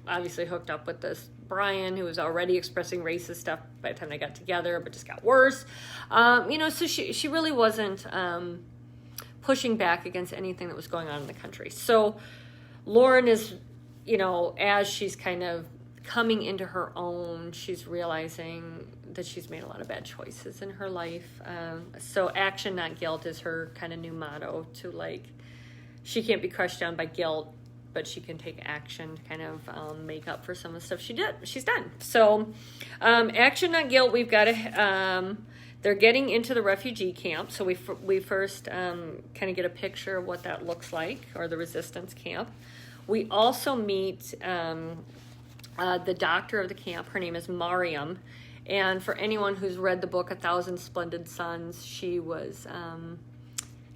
obviously hooked up with this Brian, who was already expressing racist stuff by the time they got together, but just got worse. So she really wasn't pushing back against anything that was going on in the country. So Lauren is, as she's kind of coming into her own, she's realizing that she's made a lot of bad choices in her life. So action, not guilt is her kind of new motto, to like, she can't be crushed down by guilt, but she can take action to kind of make up for some of the stuff she's done. So action, not guilt. We've got to, they're getting into the refugee camp. So we first kind of get a picture of what that looks like, or the resistance camp. We also meet the doctor of the camp. Her name is Mariam. And for anyone who's read the book, 1,000 Splendid Suns, she was,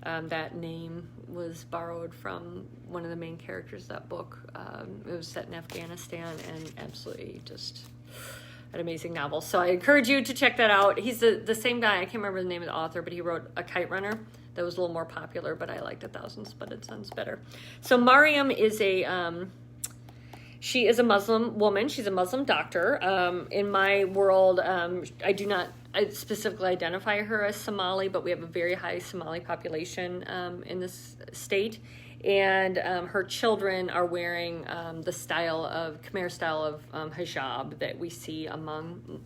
that name was borrowed from one of the main characters of that book. It was set in Afghanistan, and absolutely just an amazing novel. So I encourage you to check that out. He's the same guy. I can't remember the name of the author, but he wrote A Kite Runner. That was a little more popular, but I liked 1,000 Splendid Suns better. So Mariam is she is a Muslim woman. She's a Muslim doctor. In my world, I do not specifically identify her as Somali, but we have a very high Somali population in this state. And her children are wearing the Khmer style of hijab that we see among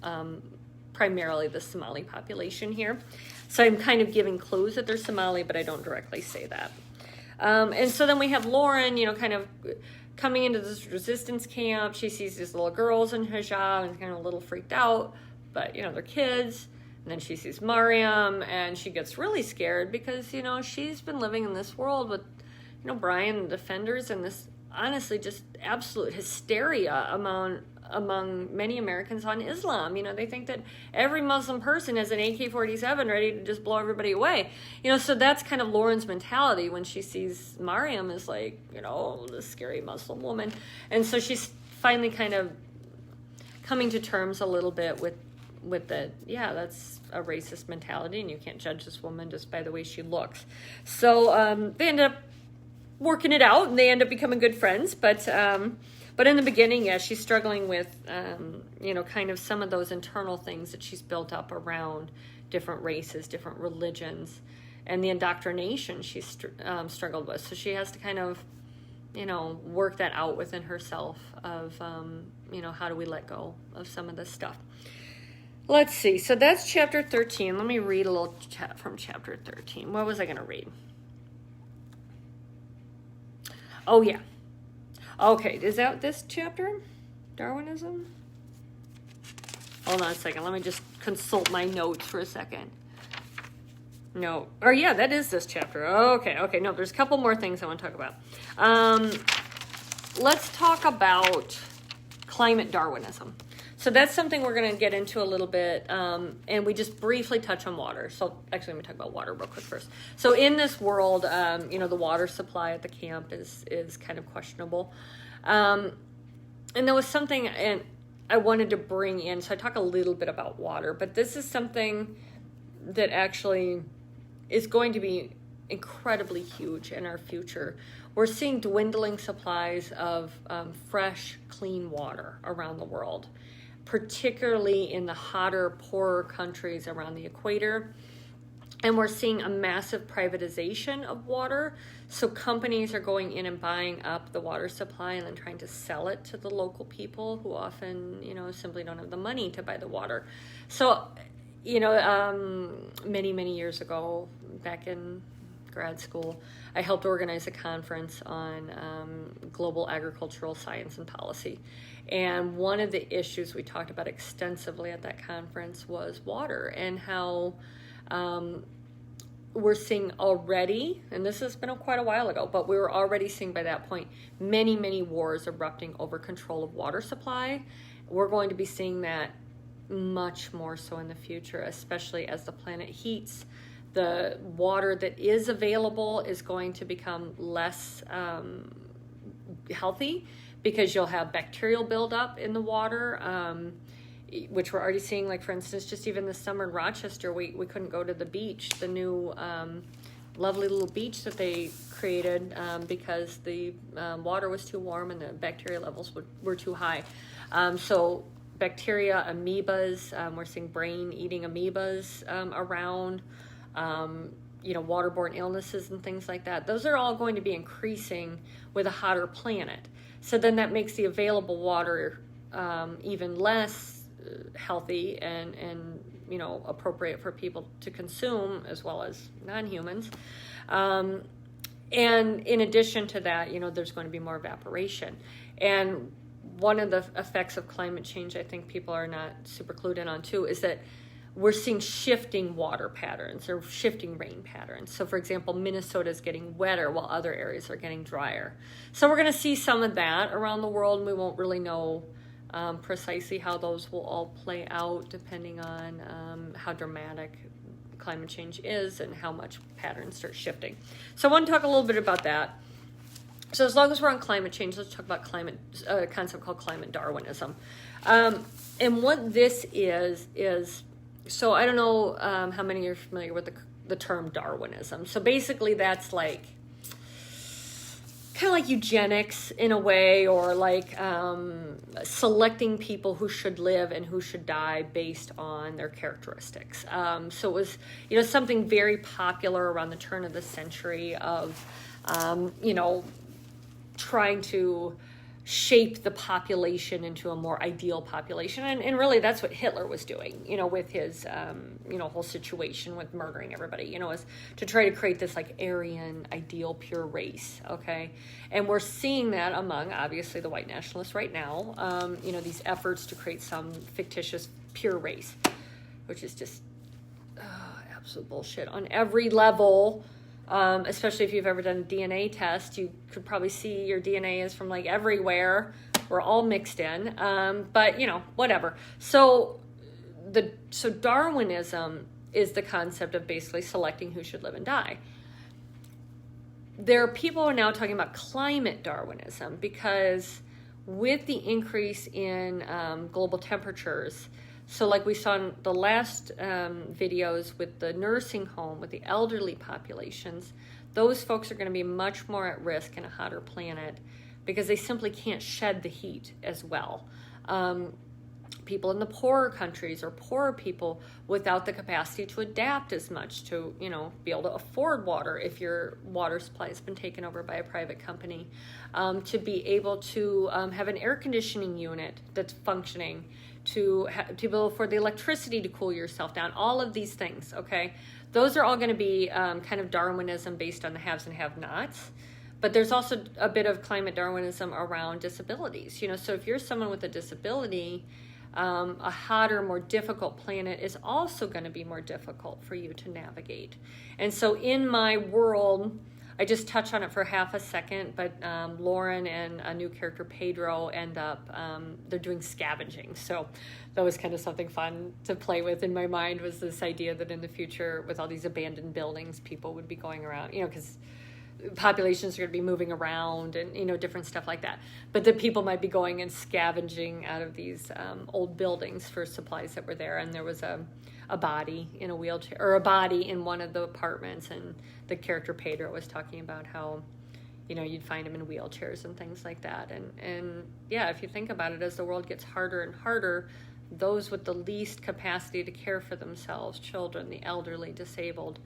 primarily the Somali population here. So I'm kind of giving clues that they're Somali, but I don't directly say that. And so then we have Lauren, kind of coming into this resistance camp. She sees these little girls in hijab and kind of a little freaked out, but they're kids. And then she sees Mariam, and she gets really scared because she's been living in this world with Brian and the Defenders, and this honestly just absolute hysteria among many Americans on Islam. They think that every Muslim person has an AK-47 ready to just blow everybody away. So that's kind of Lauren's mentality when she sees Mariam as like, this scary Muslim woman. And so she's finally kind of coming to terms a little bit with that's a racist mentality, and you can't judge this woman just by the way she looks. So they end up working it out, and they end up becoming good friends. But in the beginning, she's struggling with, kind of some of those internal things that she's built up around different races, different religions, and the indoctrination she's struggled with. So she has to kind of, work that out within herself of, how do we let go of some of this stuff. Let's see. So that's chapter 13. Let me read a little from chapter 13. What was I going to read? Oh, yeah. Okay, is that this chapter? Darwinism? Hold on a second. Let me just consult my notes for a second. No. Oh, yeah, that is this chapter. Okay. No, there's a couple more things I want to talk about. Let's talk about climate Darwinism. So that's something we're going to get into a little bit, and we just briefly touch on water. So actually, let me talk about water real quick first. So in this world, the water supply at the camp is kind of questionable. And there was something I wanted to bring in. So I talk a little bit about water, but this is something that actually is going to be incredibly huge in our future. We're seeing dwindling supplies of fresh, clean water around the world, particularly in the hotter, poorer countries around the equator. And we're seeing a massive privatization of water. So companies are going in and buying up the water supply and then trying to sell it to the local people who often, simply don't have the money to buy the water. So, many, many years ago, back in grad school, I helped organize a conference on global agricultural science and policy. And one of the issues we talked about extensively at that conference was water, and how we're seeing already, and this has been quite a while ago, but we were already seeing by that point many, many wars erupting over control of water supply. We're going to be seeing that much more so in the future, especially as the planet heats. The water that is available is going to become less healthy, because you'll have bacterial buildup in the water, which we're already seeing. Like, for instance, just even this summer in Rochester, we couldn't go to the beach. The new lovely little beach that they created because the water was too warm and the bacteria levels were too high. So bacteria, amoebas, we're seeing brain-eating amoebas around, waterborne illnesses and things like that. Those are all going to be increasing with a hotter planet. So then that makes the available water even less healthy and appropriate for people to consume as well as non-humans. And in addition to that, there's going to be more evaporation. And one of the effects of climate change I think people are not super clued in on too is that we're seeing shifting water patterns or shifting rain patterns. So for example, Minnesota is getting wetter while other areas are getting drier. So we're going to see some of that around the world, and we won't really know precisely how those will all play out depending on how dramatic climate change is and how much patterns start shifting. So I want to talk a little bit about that. So as long as we're on climate change, let's talk about a concept called climate Darwinism. And what this is, so I don't know how many are familiar with the term Darwinism. So basically that's like, kind of like eugenics in a way, or like selecting people who should live and who should die based on their characteristics. So it was, something very popular around the turn of the century of, trying to shape the population into a more ideal population. And really that's what Hitler was doing, with his, whole situation with murdering everybody, is to try to create this like Aryan ideal pure race. Okay. And we're seeing that among obviously the white nationalists right now, these efforts to create some fictitious pure race, which is just absolute bullshit on every level. Especially if you've ever done a DNA test, you could probably see your DNA is from like everywhere. We're all mixed in, but whatever. So Darwinism is the concept of basically selecting who should live and die. There are people who are now talking about climate Darwinism because with the increase in global temperatures, so like we saw in the last videos with the nursing home, with the elderly populations, those folks are going to be much more at risk in a hotter planet because they simply can't shed the heat as well. People in the poorer countries or poorer people without the capacity to adapt as much to, be able to afford water if your water supply has been taken over by a private company, to be able to have an air conditioning unit that's functioning, to be able for the electricity to cool yourself down, all of these things, okay? Those are all going to be kind of Darwinism based on the haves and have-nots. But there's also a bit of climate Darwinism around disabilities. So if you're someone with a disability, a hotter, more difficult planet is also going to be more difficult for you to navigate. And so in my world, I just touch on it for half a second, but Lauren and a new character, Pedro, end up, they're doing scavenging. So that was kind of something fun to play with in my mind, was this idea that in the future, with all these abandoned buildings, people would be going around, because populations are going to be moving around and, different stuff like that. But that people might be going and scavenging out of these old buildings for supplies that were there. And there was a body in a wheelchair, or a body in one of the apartments, and the character Pedro was talking about how you'd find them in wheelchairs and things like that. And yeah, if you think about it, as the world gets harder and harder, those with the least capacity to care for themselves, children, the elderly, disabled,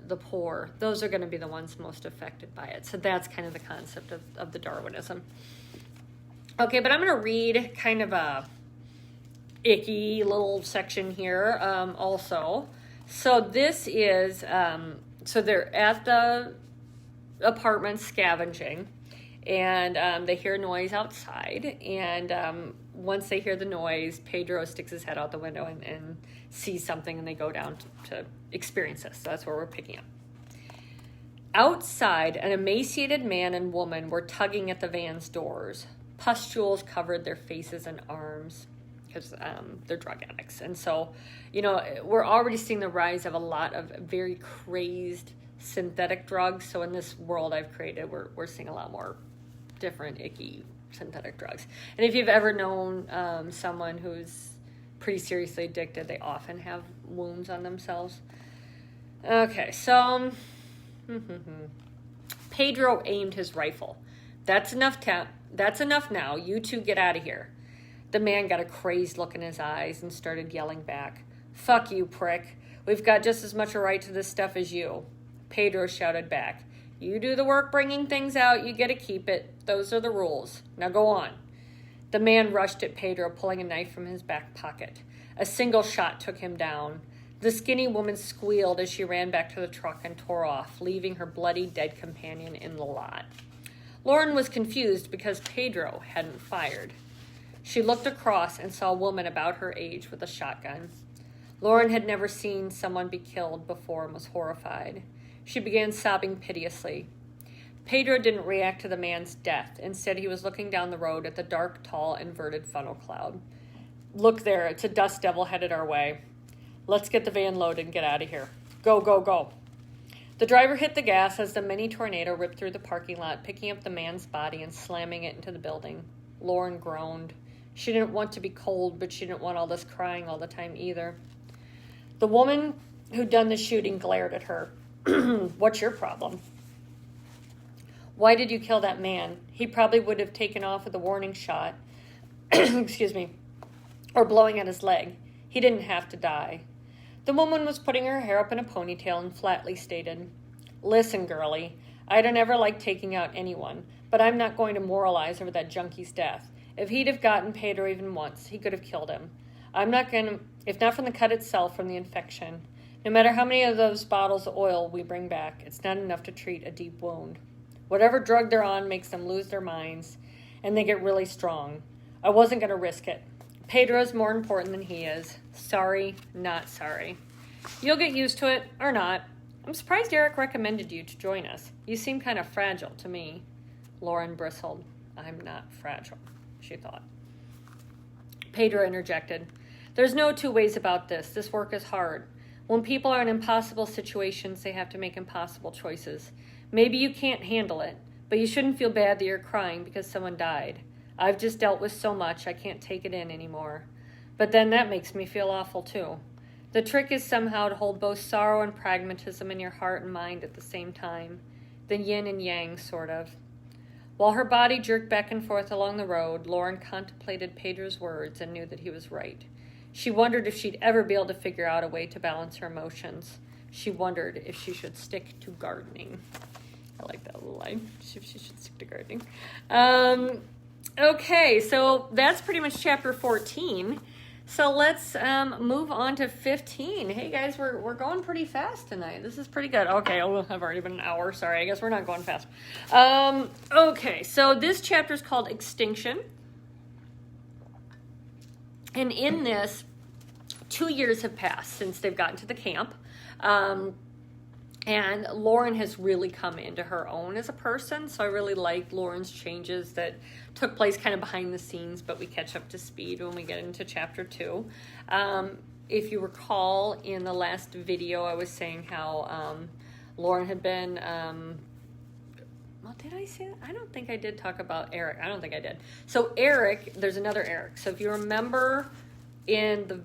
the poor, those are going to be the ones most affected by it. So that's kind of the concept of the Darwinism. Okay, but I'm going to read kind of a icky little section here also. So this is, so they're at the apartment scavenging, and they hear noise outside, and once they hear the noise, Pedro sticks his head out the window and sees something, and they go down to experience this. So that's where we're picking up. Outside, an emaciated man and woman were tugging at the van's doors. Pustules covered their faces and arms because they're drug addicts. And so, we're already seeing the rise of a lot of very crazed synthetic drugs. So in this world I've created, we're seeing a lot more different icky synthetic drugs. And if you've ever known someone who's pretty seriously addicted, they often have wounds on themselves. Okay, so Pedro aimed his rifle. That's enough now. You two get out of here. The man got a crazed look in his eyes and started yelling back. Fuck you, prick. We've got just as much a right to this stuff as you. Pedro shouted back. You do the work bringing things out, you get to keep it. Those are the rules. Now go on. The man rushed at Pedro, pulling a knife from his back pocket. A single shot took him down. The skinny woman squealed as she ran back to the truck and tore off, leaving her bloody dead companion in the lot. Lauren was confused because Pedro hadn't fired. She looked across and saw a woman about her age with a shotgun. Lauren had never seen someone be killed before and was horrified. She began sobbing piteously. Pedro didn't react to the man's death. Instead, he was looking down the road at the dark, tall, inverted funnel cloud. Look there, it's a dust devil headed our way. Let's get the van loaded and get out of here. Go, go, go. The driver hit the gas as the mini tornado ripped through the parking lot, picking up the man's body and slamming it into the building. Lauren groaned. She didn't want to be cold, but she didn't want all this crying all the time either. The woman who'd done the shooting glared at her. What's your problem? Why did you kill that man? He probably would have taken off with a warning shot. Excuse me. Or blowing at his leg. He didn't have to die. The woman was putting her hair up in a ponytail and flatly stated, Listen, girlie, I don't ever like taking out anyone, but I'm not going to moralize over that junkie's death. If he'd have gotten Pedro even once, he could have killed him. I'm not going to, if not from the cut itself, from the infection. No matter how many of those bottles of oil we bring back, it's not enough to treat a deep wound. Whatever drug they're on makes them lose their minds, and they get really strong. I wasn't going to risk it. Pedro's more important than he is. Sorry, not sorry. You'll get used to it, or not. I'm surprised Eric recommended you to join us. You seem kind of fragile to me. Lauren bristled. I'm not fragile, she thought. Pedro interjected. There's no two ways about this. This work is hard. When people are in impossible situations, they have to make impossible choices. Maybe you can't handle it, but you shouldn't feel bad that you're crying because someone died. I've just dealt with so much, I can't take it in anymore. But then that makes me feel awful too. The trick is somehow to hold both sorrow and pragmatism in your heart and mind at the same time. The yin and yang, sort of. While her body jerked back and forth along the road, Lauren contemplated Pedro's words and knew that he was right. She wondered if she'd ever be able to figure out a way to balance her emotions. She wondered if she should stick to gardening. I like that little line. If she should stick to gardening. Okay, so that's pretty much chapter 14. So let's move on to 15. Hey guys, we're going pretty fast tonight. This is pretty good. Okay, I've already been an hour. Sorry, I guess we're not going fast. Okay, so this chapter is called Extinction. And in this, 2 years have passed since they've gotten to the camp. And Lauren has really come into her own as a person. So I really like Lauren's changes that took place kind of behind the scenes, but we catch up to speed when we get into chapter 2. If you recall, in the last video, I was saying how Lauren had been... well, did I say that? I don't think I did talk about Eric. I don't think I did. So Eric, there's another Eric. So if you remember in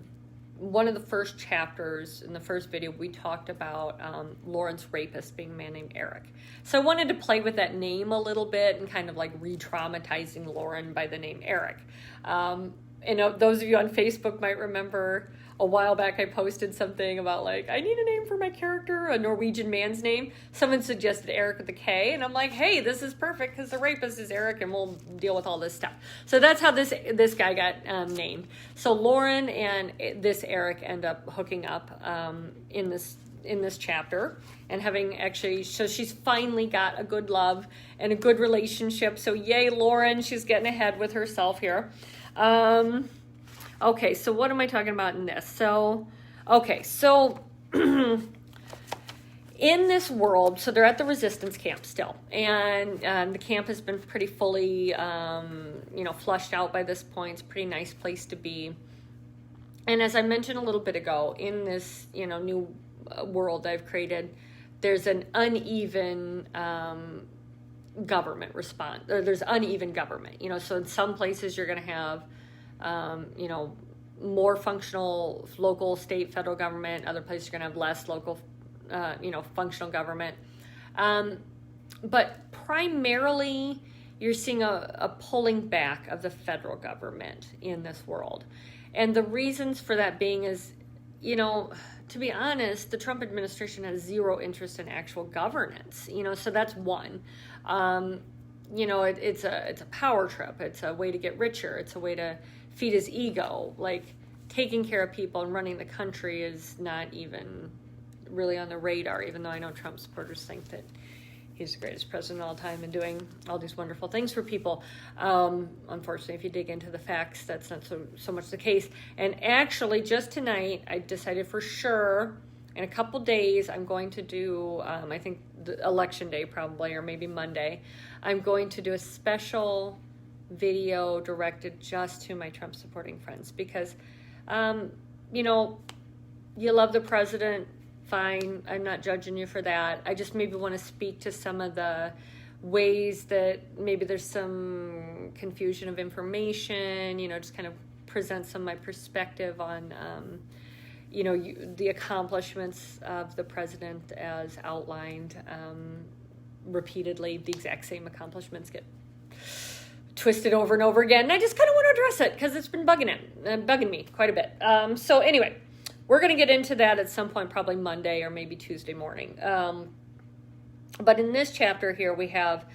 one of the first chapters, in the first video, we talked about Lauren's rapist being a man named Eric. So I wanted to play with that name a little bit and kind of like re-traumatizing Lauren by the name Eric. And those of you on Facebook might remember a while back I posted something about like, I need a name for my character, a Norwegian man's name. Someone suggested Eric with a K, and I'm like, hey, this is perfect because the rapist is Eric and we'll deal with all this stuff. So that's how this guy got named. So Lauren and this Eric end up hooking up in this chapter and having so she's finally got a good love and a good relationship. So yay, Lauren, she's getting ahead with herself here. Okay, so what am I talking about in this? So in this world, so they're at the resistance camp still, and the camp has been pretty fully, flushed out by this point. It's a pretty nice place to be. And as I mentioned a little bit ago, in this, new world I've created, there's an uneven government response. There's uneven government, so in some places you're going to have more functional local, state, federal government. Other places you're going to have less local, functional government. But primarily, you're seeing a pulling back of the federal government in this world. And the reasons for that being is, to be honest, the Trump administration has zero interest in actual governance, so that's one. It's a power trip. It's a way to get richer. It's a way to feed his ego. Like, taking care of people and running the country is not even really on the radar, even though I know Trump supporters think that he's the greatest president of all time and doing all these wonderful things for people. Unfortunately, if you dig into the facts, that's not so much the case. And actually, just tonight, I decided for sure, in a couple days, I'm going to do, I think the election day probably, or maybe Monday, I'm going to do a special video directed just to my Trump supporting friends, because, you love the president, fine, I'm not judging you for that. I just maybe want to speak to some of the ways that maybe there's some confusion of information, just kind of present some of my perspective on, the accomplishments of the president as outlined repeatedly. The exact same accomplishments get twisted over and over again. And I just kind of want to address it because it's been bugging me quite a bit. So anyway, we're going to get into that at some point, probably Monday or maybe Tuesday morning. But in this chapter here, we have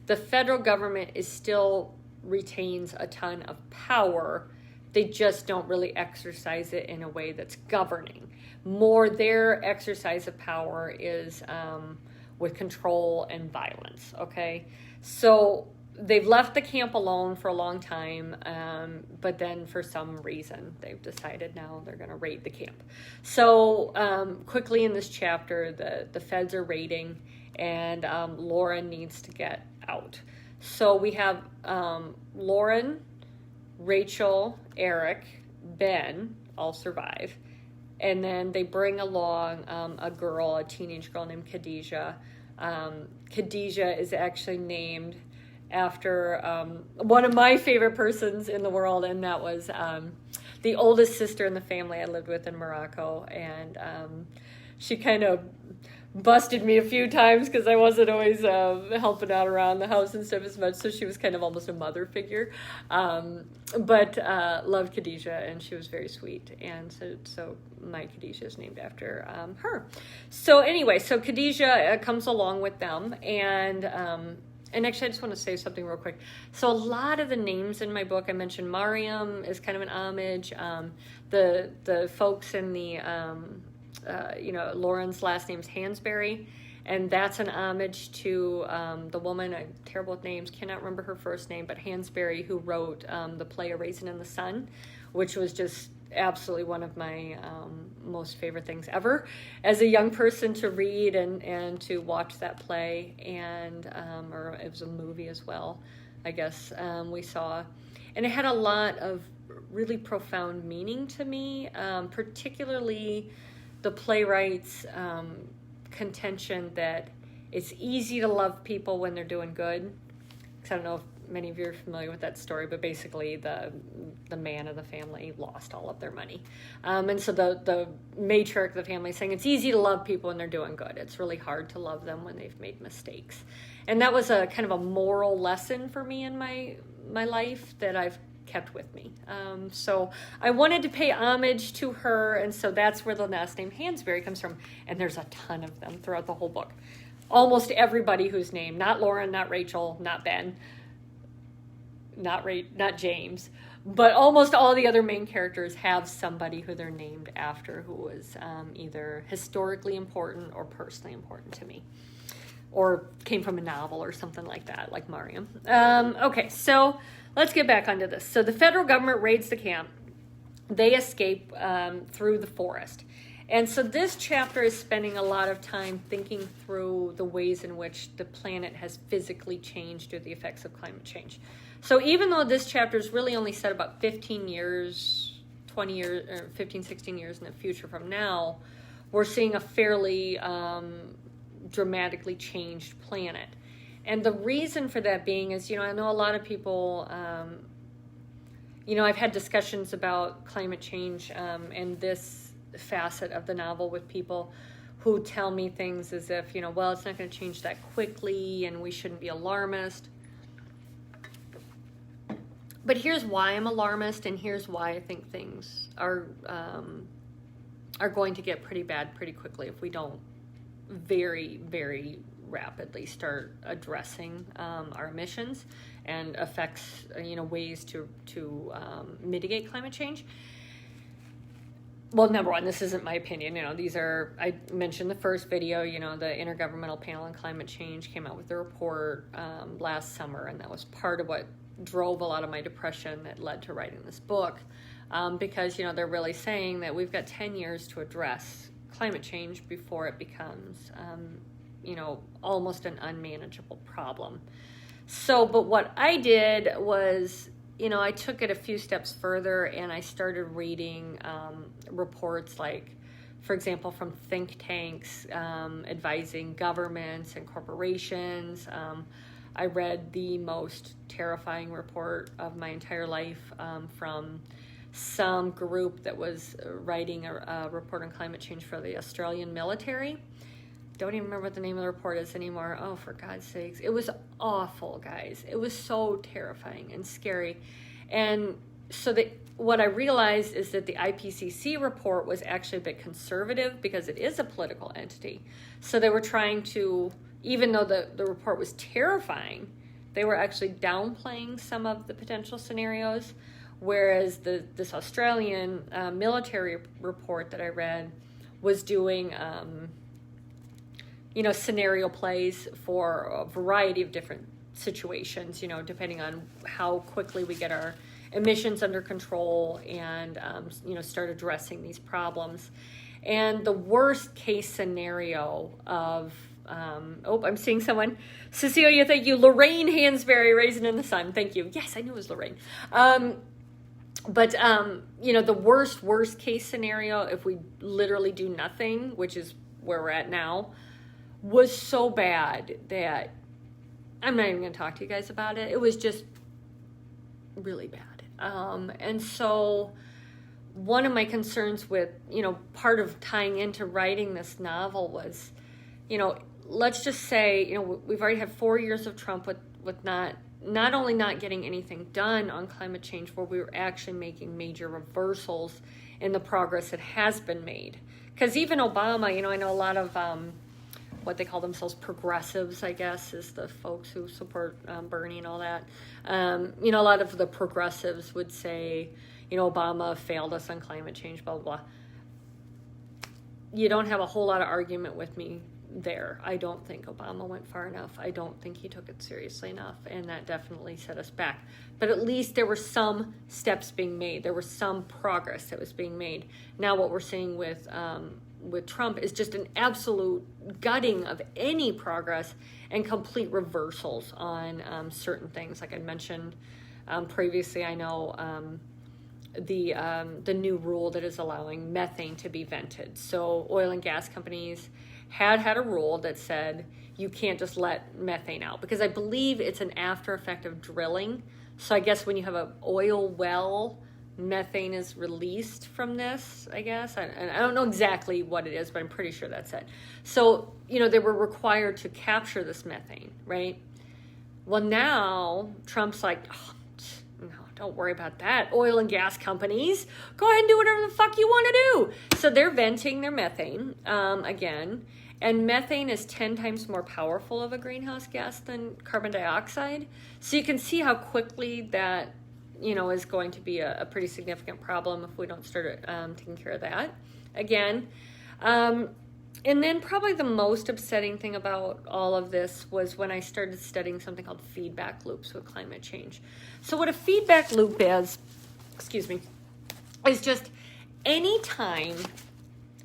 the federal government still retains a ton of power. They just don't really exercise it in a way that's governing. More, their exercise of power is with control and violence, okay? So they've left the camp alone for a long time, but then for some reason they've decided now they're going to raid the camp. So quickly in this chapter, the feds are raiding, and Lauren needs to get out. So we have Lauren, Rachel, Eric, Ben all survive, and then they bring along a teenage girl named Khadijah. Khadijah is actually named after one of my favorite persons in the world, and that was the oldest sister in the family I lived with in Morocco. And she kind of busted me a few times because I wasn't always helping out around the house and stuff as much, so she was kind of almost a mother figure. But loved Khadijah, and she was very sweet, and so my Khadijah is named after her. So anyway, so Khadijah comes along with them, and actually, I just want to say something real quick. So a lot of the names in my book, I mentioned Mariam is kind of an homage. The folks in the, Lauren's last name's Hansberry, and that's an homage to the woman, I'm terrible with names, cannot remember her first name, but Hansberry, who wrote the play A Raisin in the Sun, which was just absolutely one of my most favorite things ever as a young person to read and to watch that play, and or it was a movie as well, I guess, we saw, and it had a lot of really profound meaning to me, particularly the playwright's contention that it's easy to love people when they're doing good. I don't know if many of you are familiar with that story, but basically the man of the family lost all of their money. And so the matriarch of the family is saying it's easy to love people when they're doing good. It's really hard to love them when they've made mistakes. And that was a kind of a moral lesson for me in my life that I've kept with me. So I wanted to pay homage to her, and so that's where the last name Hansberry comes from. And there's a ton of them throughout the whole book. Almost everybody who's named, not Lauren, not Rachel, not Ben, not James, but almost all the other main characters have somebody who they're named after who was either historically important or personally important to me, or came from a novel or something like that, like Mariam. Okay, so let's get back onto this. So the federal government raids the camp. They escape through the forest. And so this chapter is spending a lot of time thinking through the ways in which the planet has physically changed due to the effects of climate change. So even though this chapter is really only set about 15 years, 20 years, or 15, 16 years in the future from now, we're seeing a fairly dramatically changed planet. And the reason for that being is, I know a lot of people, I've had discussions about climate change and this facet of the novel with people who tell me things as if, well, it's not going to change that quickly and we shouldn't be alarmist. But here's why I'm alarmist, and here's why I think things are going to get pretty bad pretty quickly if we don't very, very rapidly start addressing our emissions and effects, ways to mitigate climate change. Well, number one, this isn't my opinion. These are, I mentioned the first video, the Intergovernmental Panel on Climate Change came out with a report last summer, and that was part of what drove a lot of my depression that led to writing this book, because, they're really saying that we've got 10 years to address climate change before it becomes, almost an unmanageable problem. So, but what I did was, I took it a few steps further, and I started reading reports like, for example, from think tanks advising governments and corporations. I read the most terrifying report of my entire life from some group that was writing a report on climate change for the Australian military. Don't even remember what the name of the report is anymore. Oh, for God's sakes. It was awful, guys. It was so terrifying and scary. And so what I realized is that the IPCC report was actually a bit conservative because it is a political entity. So they were trying to, even though the report was terrifying, they were actually downplaying some of the potential scenarios, whereas this Australian military report that I read was doing scenario plays for a variety of different situations, depending on how quickly we get our emissions under control and, start addressing these problems. And the worst case scenario of, I'm seeing someone. Cecilia, thank you. Lorraine Hansberry, Raisin in the Sun. Thank you. Yes, I knew it was Lorraine. But the worst case scenario, if we literally do nothing, which is where we're at now, was so bad that I'm not even going to talk to you guys about it. It was just really bad. And so one of my concerns with, part of tying into writing this novel was, let's just say, we've already had 4 years of Trump with not only not getting anything done on climate change, where we were actually making major reversals in the progress that has been made. Because even Obama, I know a lot of what they call themselves progressives, I guess, is the folks who support Bernie and all that. A lot of the progressives would say, Obama failed us on climate change, blah, blah, blah. You don't have a whole lot of argument with me there. I don't think Obama went far enough. I don't think he took it seriously enough, and that definitely set us back. But at least there were some steps being made. There was some progress that was being made. Now what we're seeing with Trump is just an absolute gutting of any progress and complete reversals on certain things. Like I mentioned previously, I know the new rule that is allowing methane to be vented. So oil and gas companies had a rule that said you can't just let methane out, because I believe it's an after effect of drilling. So I guess when you have an oil well, methane is released from this, I guess. And I don't know exactly what it is, but I'm pretty sure that's it. So, they were required to capture this methane, right? Well, now Trump's like, oh, no, don't worry about that. Oil and gas companies, go ahead and do whatever the fuck you want to do. So they're venting their methane again. And methane is 10 times more powerful of a greenhouse gas than carbon dioxide. So you can see how quickly that is going to be a pretty significant problem if we don't start taking care of that again. And then probably the most upsetting thing about all of this was when I started studying something called feedback loops with climate change. So what a feedback loop is just any time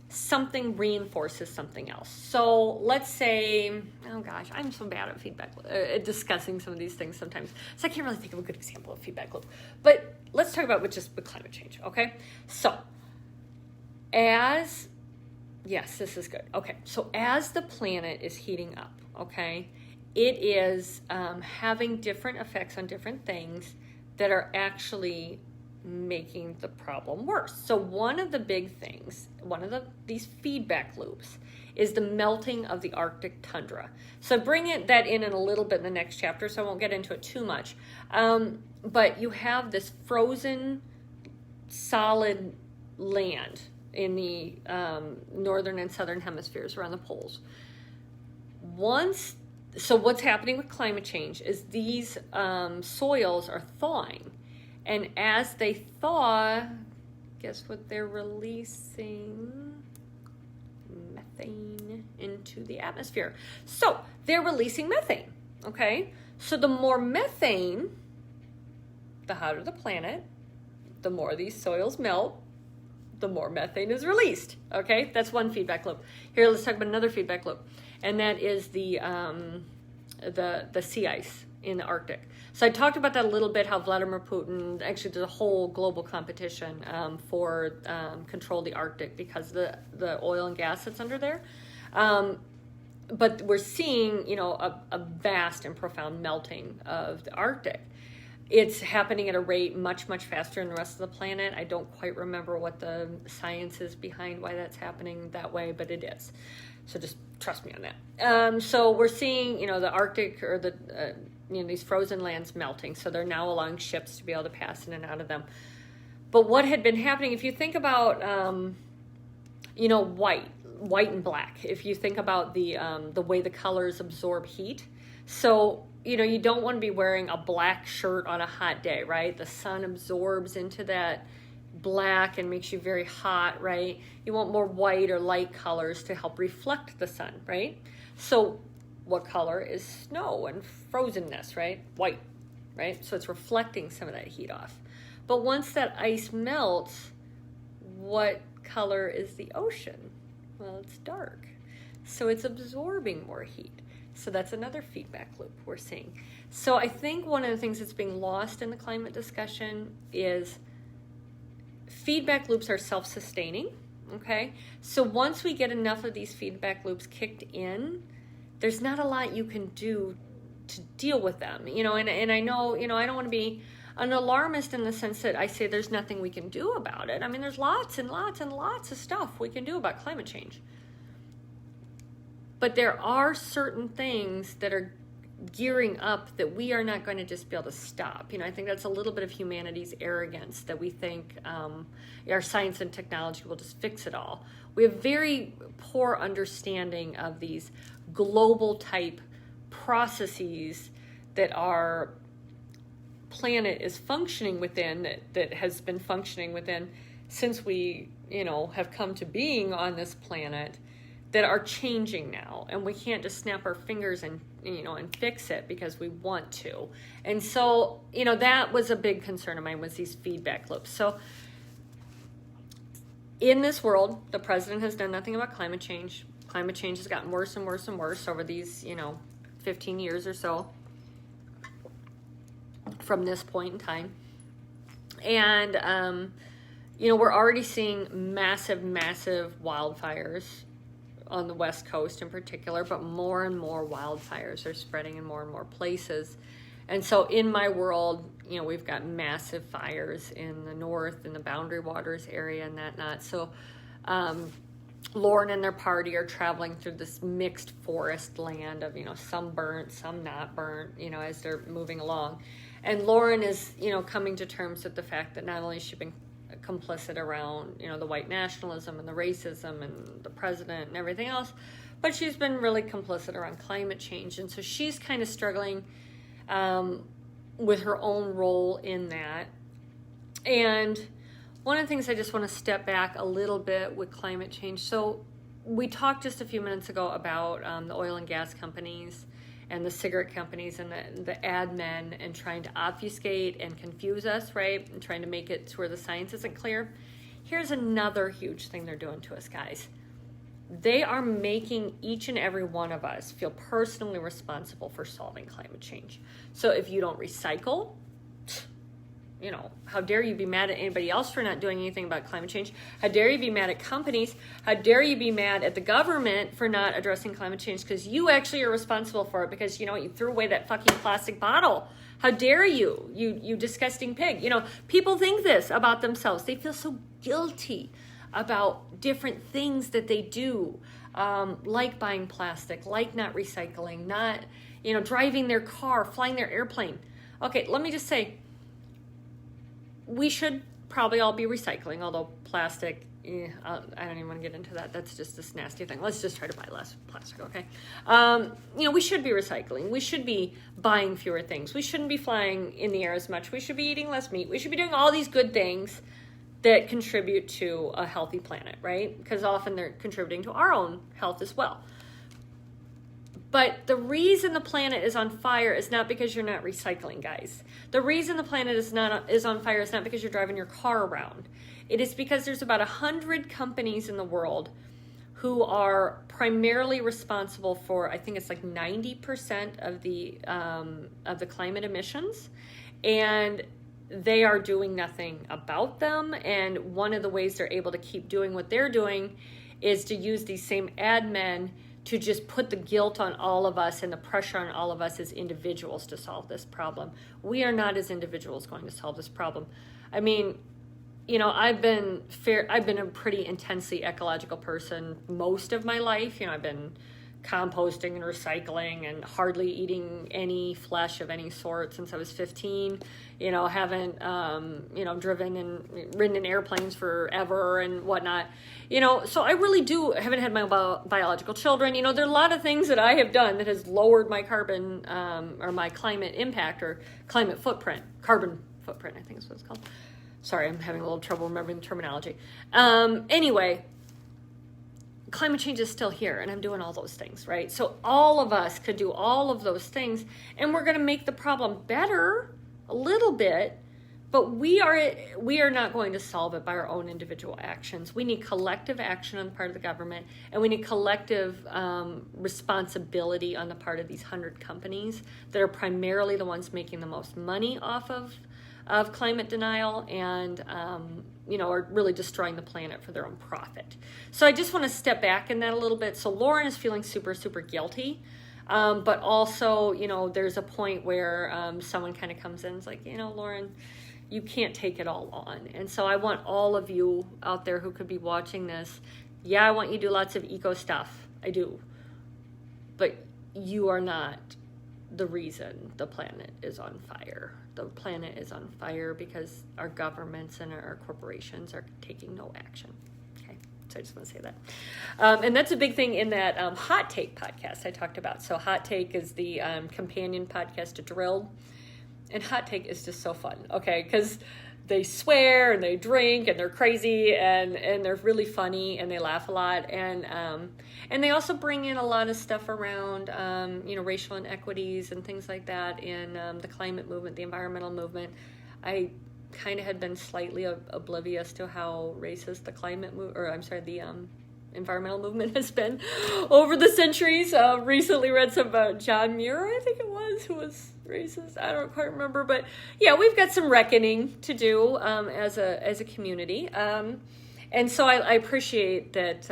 something reinforces something else. So let's say, oh gosh, I'm so bad at feedback, at discussing some of these things sometimes. So I can't really think of a good example of feedback loop. But let's talk about with climate change, okay? So yes, this is good. Okay, so as the planet is heating up, okay, it is having different effects on different things that are actually making the problem worse. So one of the big things, these feedback loops, is the melting of the Arctic tundra. So bring that in a little bit in the next chapter, so I won't get into it too much. But you have this frozen, solid land in the northern and southern hemispheres around the poles. So what's happening with climate change is these soils are thawing. And as they thaw, guess what they're releasing? Methane into the atmosphere. So they're releasing methane, okay? So the more methane, the hotter the planet, the more these soils melt, the more methane is released, okay? That's one feedback loop. Here, let's talk about another feedback loop, and that is the sea ice in the Arctic. So I talked about that a little bit, how Vladimir Putin, actually there's a whole global competition for control of the Arctic because of the oil and gas that's under there. But we're seeing, a vast and profound melting of the Arctic. It's happening at a rate much, much faster than the rest of the planet. I don't quite remember what the science is behind why that's happening that way, but it is. So just trust me on that. So we're seeing, the Arctic or these frozen lands melting. So they're now allowing ships to be able to pass in and out of them. But what had been happening, if you think about, white and black, if you think about the way the colors absorb heat. So, you don't want to be wearing a black shirt on a hot day, right? The sun absorbs into that black and makes you very hot, right? You want more white or light colors to help reflect the sun, right? So what color is snow and frozenness, right? White, right? So it's reflecting some of that heat off. But once that ice melts, what color is the ocean? Well, it's dark. So it's absorbing more heat. So that's another feedback loop we're seeing. So I think one of the things that's being lost in the climate discussion is feedback loops are self-sustaining, okay? So once we get enough of these feedback loops kicked in, there's not a lot you can do to deal with them, and I know, I don't want to be an alarmist in the sense that I say there's nothing we can do about it. I mean, there's lots and lots and lots of stuff we can do about climate change. But there are certain things that are gearing up that we are not going to just be able to stop. I think that's a little bit of humanity's arrogance that we think our science and technology will just fix it all. We have very poor understanding of these global type processes that our planet is functioning within, that has been functioning within since we, have come to being on this planet, that are changing now, and we can't just snap our fingers and fix it because we want to. And so that was a big concern of mine, was these feedback loops. So in this world, the president has done nothing about climate change. Climate change has gotten worse and worse and worse over these 15 years or so from this point in time. And we're already seeing massive wildfires on the West Coast in particular, but more and more wildfires are spreading in more and more places. And so in my world, we've got massive fires in the north, in the Boundary Waters area and that. So Lauren and their party are traveling through this mixed forest land of, some burnt, some not burnt, as they're moving along. And Lauren is, coming to terms with the fact that not only has she been complicit around, the white nationalism and the racism and the president and everything else, but she's been really complicit around climate change. And so she's kind of struggling with her own role in that. And one of the things I just want to step back a little bit with climate change. So we talked just a few minutes ago about the oil and gas companies and the cigarette companies and the ad men and trying to obfuscate and confuse us, right? And trying to make it to where the science isn't clear. Here's another huge thing they're doing to us, guys. They are making each and every one of us feel personally responsible for solving climate change. So if you don't recycle, how dare you be mad at anybody else for not doing anything about climate change? How dare you be mad at companies? How dare you be mad at the government for not addressing climate change? Because you actually are responsible for it because, you threw away that fucking plastic bottle. How dare you, you disgusting pig. People think this about themselves. They feel so guilty about different things that they do, like buying plastic, like not recycling, not, driving their car, flying their airplane. Okay, let me just say, we should probably all be recycling, although plastic, I don't even want to get into that. That's just this nasty thing. Let's just try to buy less plastic, okay? We should be recycling. We should be buying fewer things. We shouldn't be flying in the air as much. We should be eating less meat. We should be doing all these good things that contribute to a healthy planet, right? Because often they're contributing to our own health as well. But the reason the planet is on fire is not because you're not recycling, guys. The reason the planet is on fire is not because you're driving your car around. It is because there's about 100 companies in the world who are primarily responsible for, I think it's like 90% of the climate emissions, and they are doing nothing about them. And one of the ways they're able to keep doing what they're doing is to use these same ad men to just put the guilt on all of us and the pressure on all of us as individuals to solve this problem. We are not as individuals going to solve this problem. I mean, I've been a pretty intensely ecological person most of my life. I've been composting and recycling and hardly eating any flesh of any sort since I was 15. Haven't, driven and ridden in airplanes forever and whatnot. So I really haven't had my biological children. There are a lot of things that I have done that has lowered my carbon or my climate impact or climate footprint, carbon footprint, I think is what it's called. Sorry, I'm having a little trouble remembering the terminology. Anyway, climate change is still here, and I'm doing all those things, right? So all of us could do all of those things, and we're going to make the problem better a little bit, but we are not going to solve it by our own individual actions. We need collective action on the part of the government, and we need collective responsibility on the part of these 100 companies that are primarily the ones making the most money off of climate denial and, are really destroying the planet for their own profit. So I just want to step back in that a little bit. So Lauren is feeling super, super guilty. But also, there's a point where someone kind of comes in and is like, Lauren, you can't take it all on. And so I want all of you out there who could be watching this. Yeah, I want you to do lots of eco stuff. I do. But you are not the reason the planet is on fire. The planet is on fire because our governments and our corporations are taking no action. Okay, so I just want to say that. And that's a big thing in that Hot Take podcast I talked about. So Hot Take is the companion podcast to Drilled. And Hot Take is just so fun, okay? Because they swear and they drink and they're crazy and they're really funny and they laugh a lot. And they also bring in a lot of stuff around, racial inequities and things like that in the climate movement, the environmental movement. I kind of had been slightly oblivious to how racist the environmental movement has been over the centuries. Recently read some about John Muir, I think it was, who was racist. I don't quite remember, but yeah, we've got some reckoning to do as a community. And so I appreciate that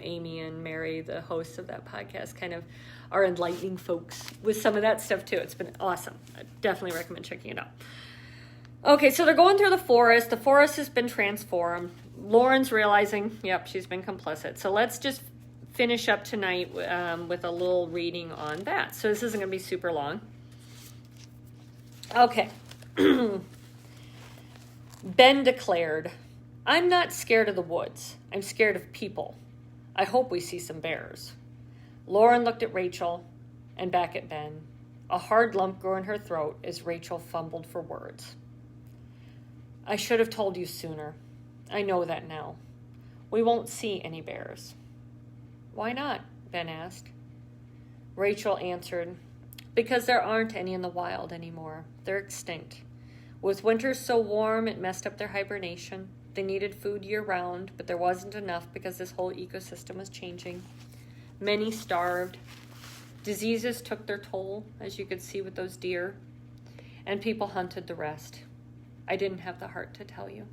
Amy and Mary, the hosts of that podcast, kind of are enlightening folks with some of that stuff too. It's been awesome. I definitely recommend checking it out. Okay, so they're going through the forest. The forest has been transformed. Lauren's realizing, yep, she's been complicit. So let's just finish up tonight with a little reading on that. So this isn't going to be super long. Okay. Ben declared, "I'm not scared of the woods. I'm scared of people. I hope we see some bears." Lauren looked at Rachel and back at Ben. A hard lump grew in her throat as Rachel fumbled for words. "I should have told you sooner. I know that now. We won't see any bears." "Why not?" Ben asked. Rachel answered, "Because there aren't any in the wild anymore. They're extinct. With winters so warm it messed up their hibernation. They needed food year-round, but there wasn't enough because this whole ecosystem was changing. Many starved. Diseases took their toll, as you could see with those deer, and people hunted the rest. I didn't have the heart to tell you."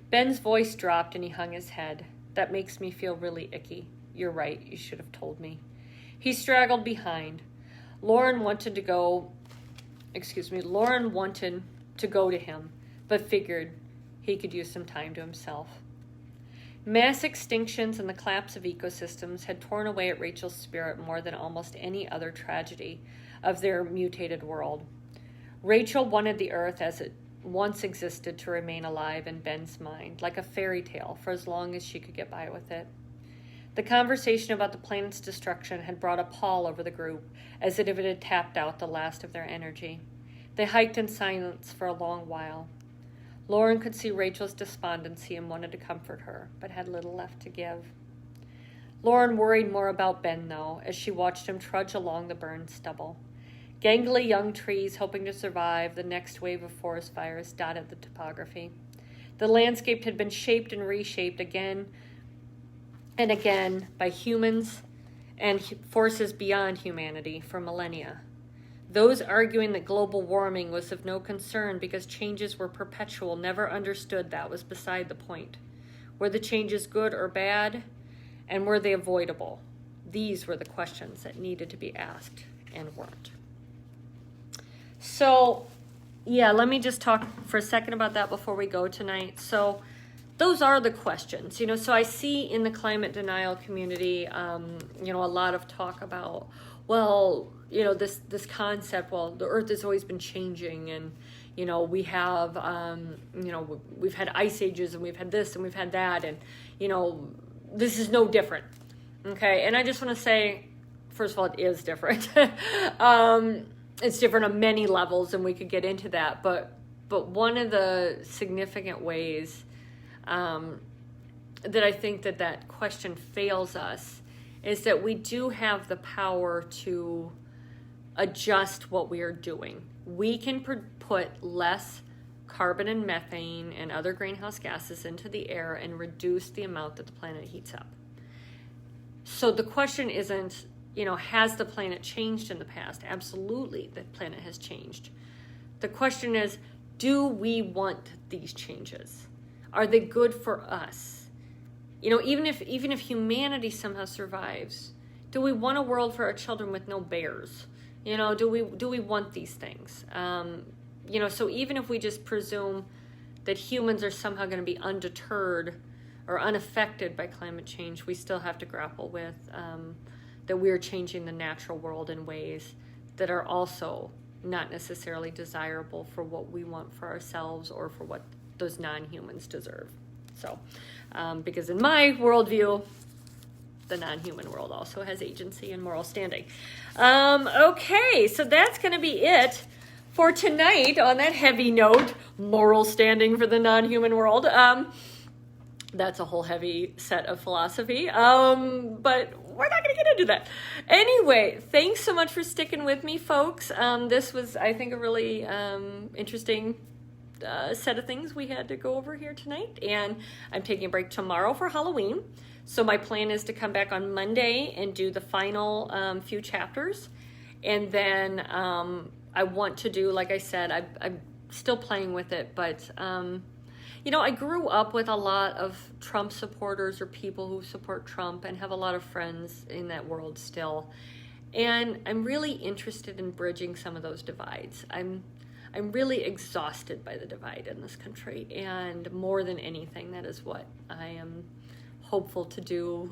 Ben's voice dropped and he hung his head. "That makes me feel really icky. You're right, you should have told me." He straggled behind. Lauren wanted to go to him, but figured he could use some time to himself. Mass extinctions and the collapse of ecosystems had torn away at Rachel's spirit more than almost any other tragedy of their mutated world. Rachel wanted the Earth as it once existed to remain alive in Ben's mind, like a fairy tale, for as long as she could get by with it. The conversation about the planet's destruction had brought a pall over the group, as if it had tapped out the last of their energy. They hiked in silence for a long while. Lauren could see Rachel's despondency and wanted to comfort her, but had little left to give. Lauren worried more about Ben, though, as she watched him trudge along the burned stubble. Gangly young trees hoping to survive the next wave of forest fires dotted the topography. The landscape had been shaped and reshaped again and again by humans and forces beyond humanity for millennia. Those arguing that global warming was of no concern because changes were perpetual never understood that was beside the point. Were the changes good or bad, and were they avoidable? These were the questions that needed to be asked and weren't. So, let me just talk for a second about that before we go tonight. So, those are the questions, so I see in the climate denial community, a lot of talk about, this concept, the Earth has always been changing, and, we have, we've had ice ages, and we've had this, and we've had that, and, this is no different, okay? And I just want to say, first of all, it is different. It's different on many levels, and we could get into that, but one of the significant ways that I think that question fails us is that we do have the power to adjust what we are doing. We can put less carbon and methane and other greenhouse gases into the air and reduce the amount that the planet heats up. So the question isn't, has the planet changed in the past? Absolutely, the planet has changed. The question is, do we want these changes? Are they good for us? Even if humanity somehow survives, do we want a world for our children with no bears? Do we want these things? So even if we just presume that humans are somehow going to be undeterred or unaffected by climate change, we still have to grapple with that we are changing the natural world in ways that are also not necessarily desirable for what we want for ourselves or for what those non-humans deserve. So, because in my worldview, the non-human world also has agency and moral standing. Okay, so that's going to be it for tonight on that heavy note, moral standing for the non-human world. That's a whole heavy set of philosophy, but we're not going to get into that. Anyway, thanks so much for sticking with me, folks. This was, I think, a really interesting set of things we had to go over here tonight, and I'm taking a break tomorrow for Halloween. So my plan is to come back on Monday and do the final few chapters, and then I want to do, like I said, I'm still playing with it, but I grew up with a lot of Trump supporters or people who support Trump and have a lot of friends in that world still. And I'm really interested in bridging some of those divides. I'm really exhausted by the divide in this country. And more than anything, that is what I am hopeful to do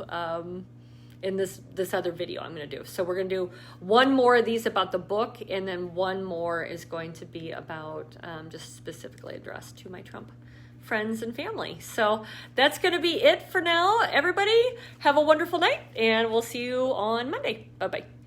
in this other video I'm going to do. So we're going to do one more of these about the book, and then one more is going to be about just specifically addressed to my Trump friends and family. So that's going to be it for now. Everybody have a wonderful night, and we'll see you on Monday. Bye-bye.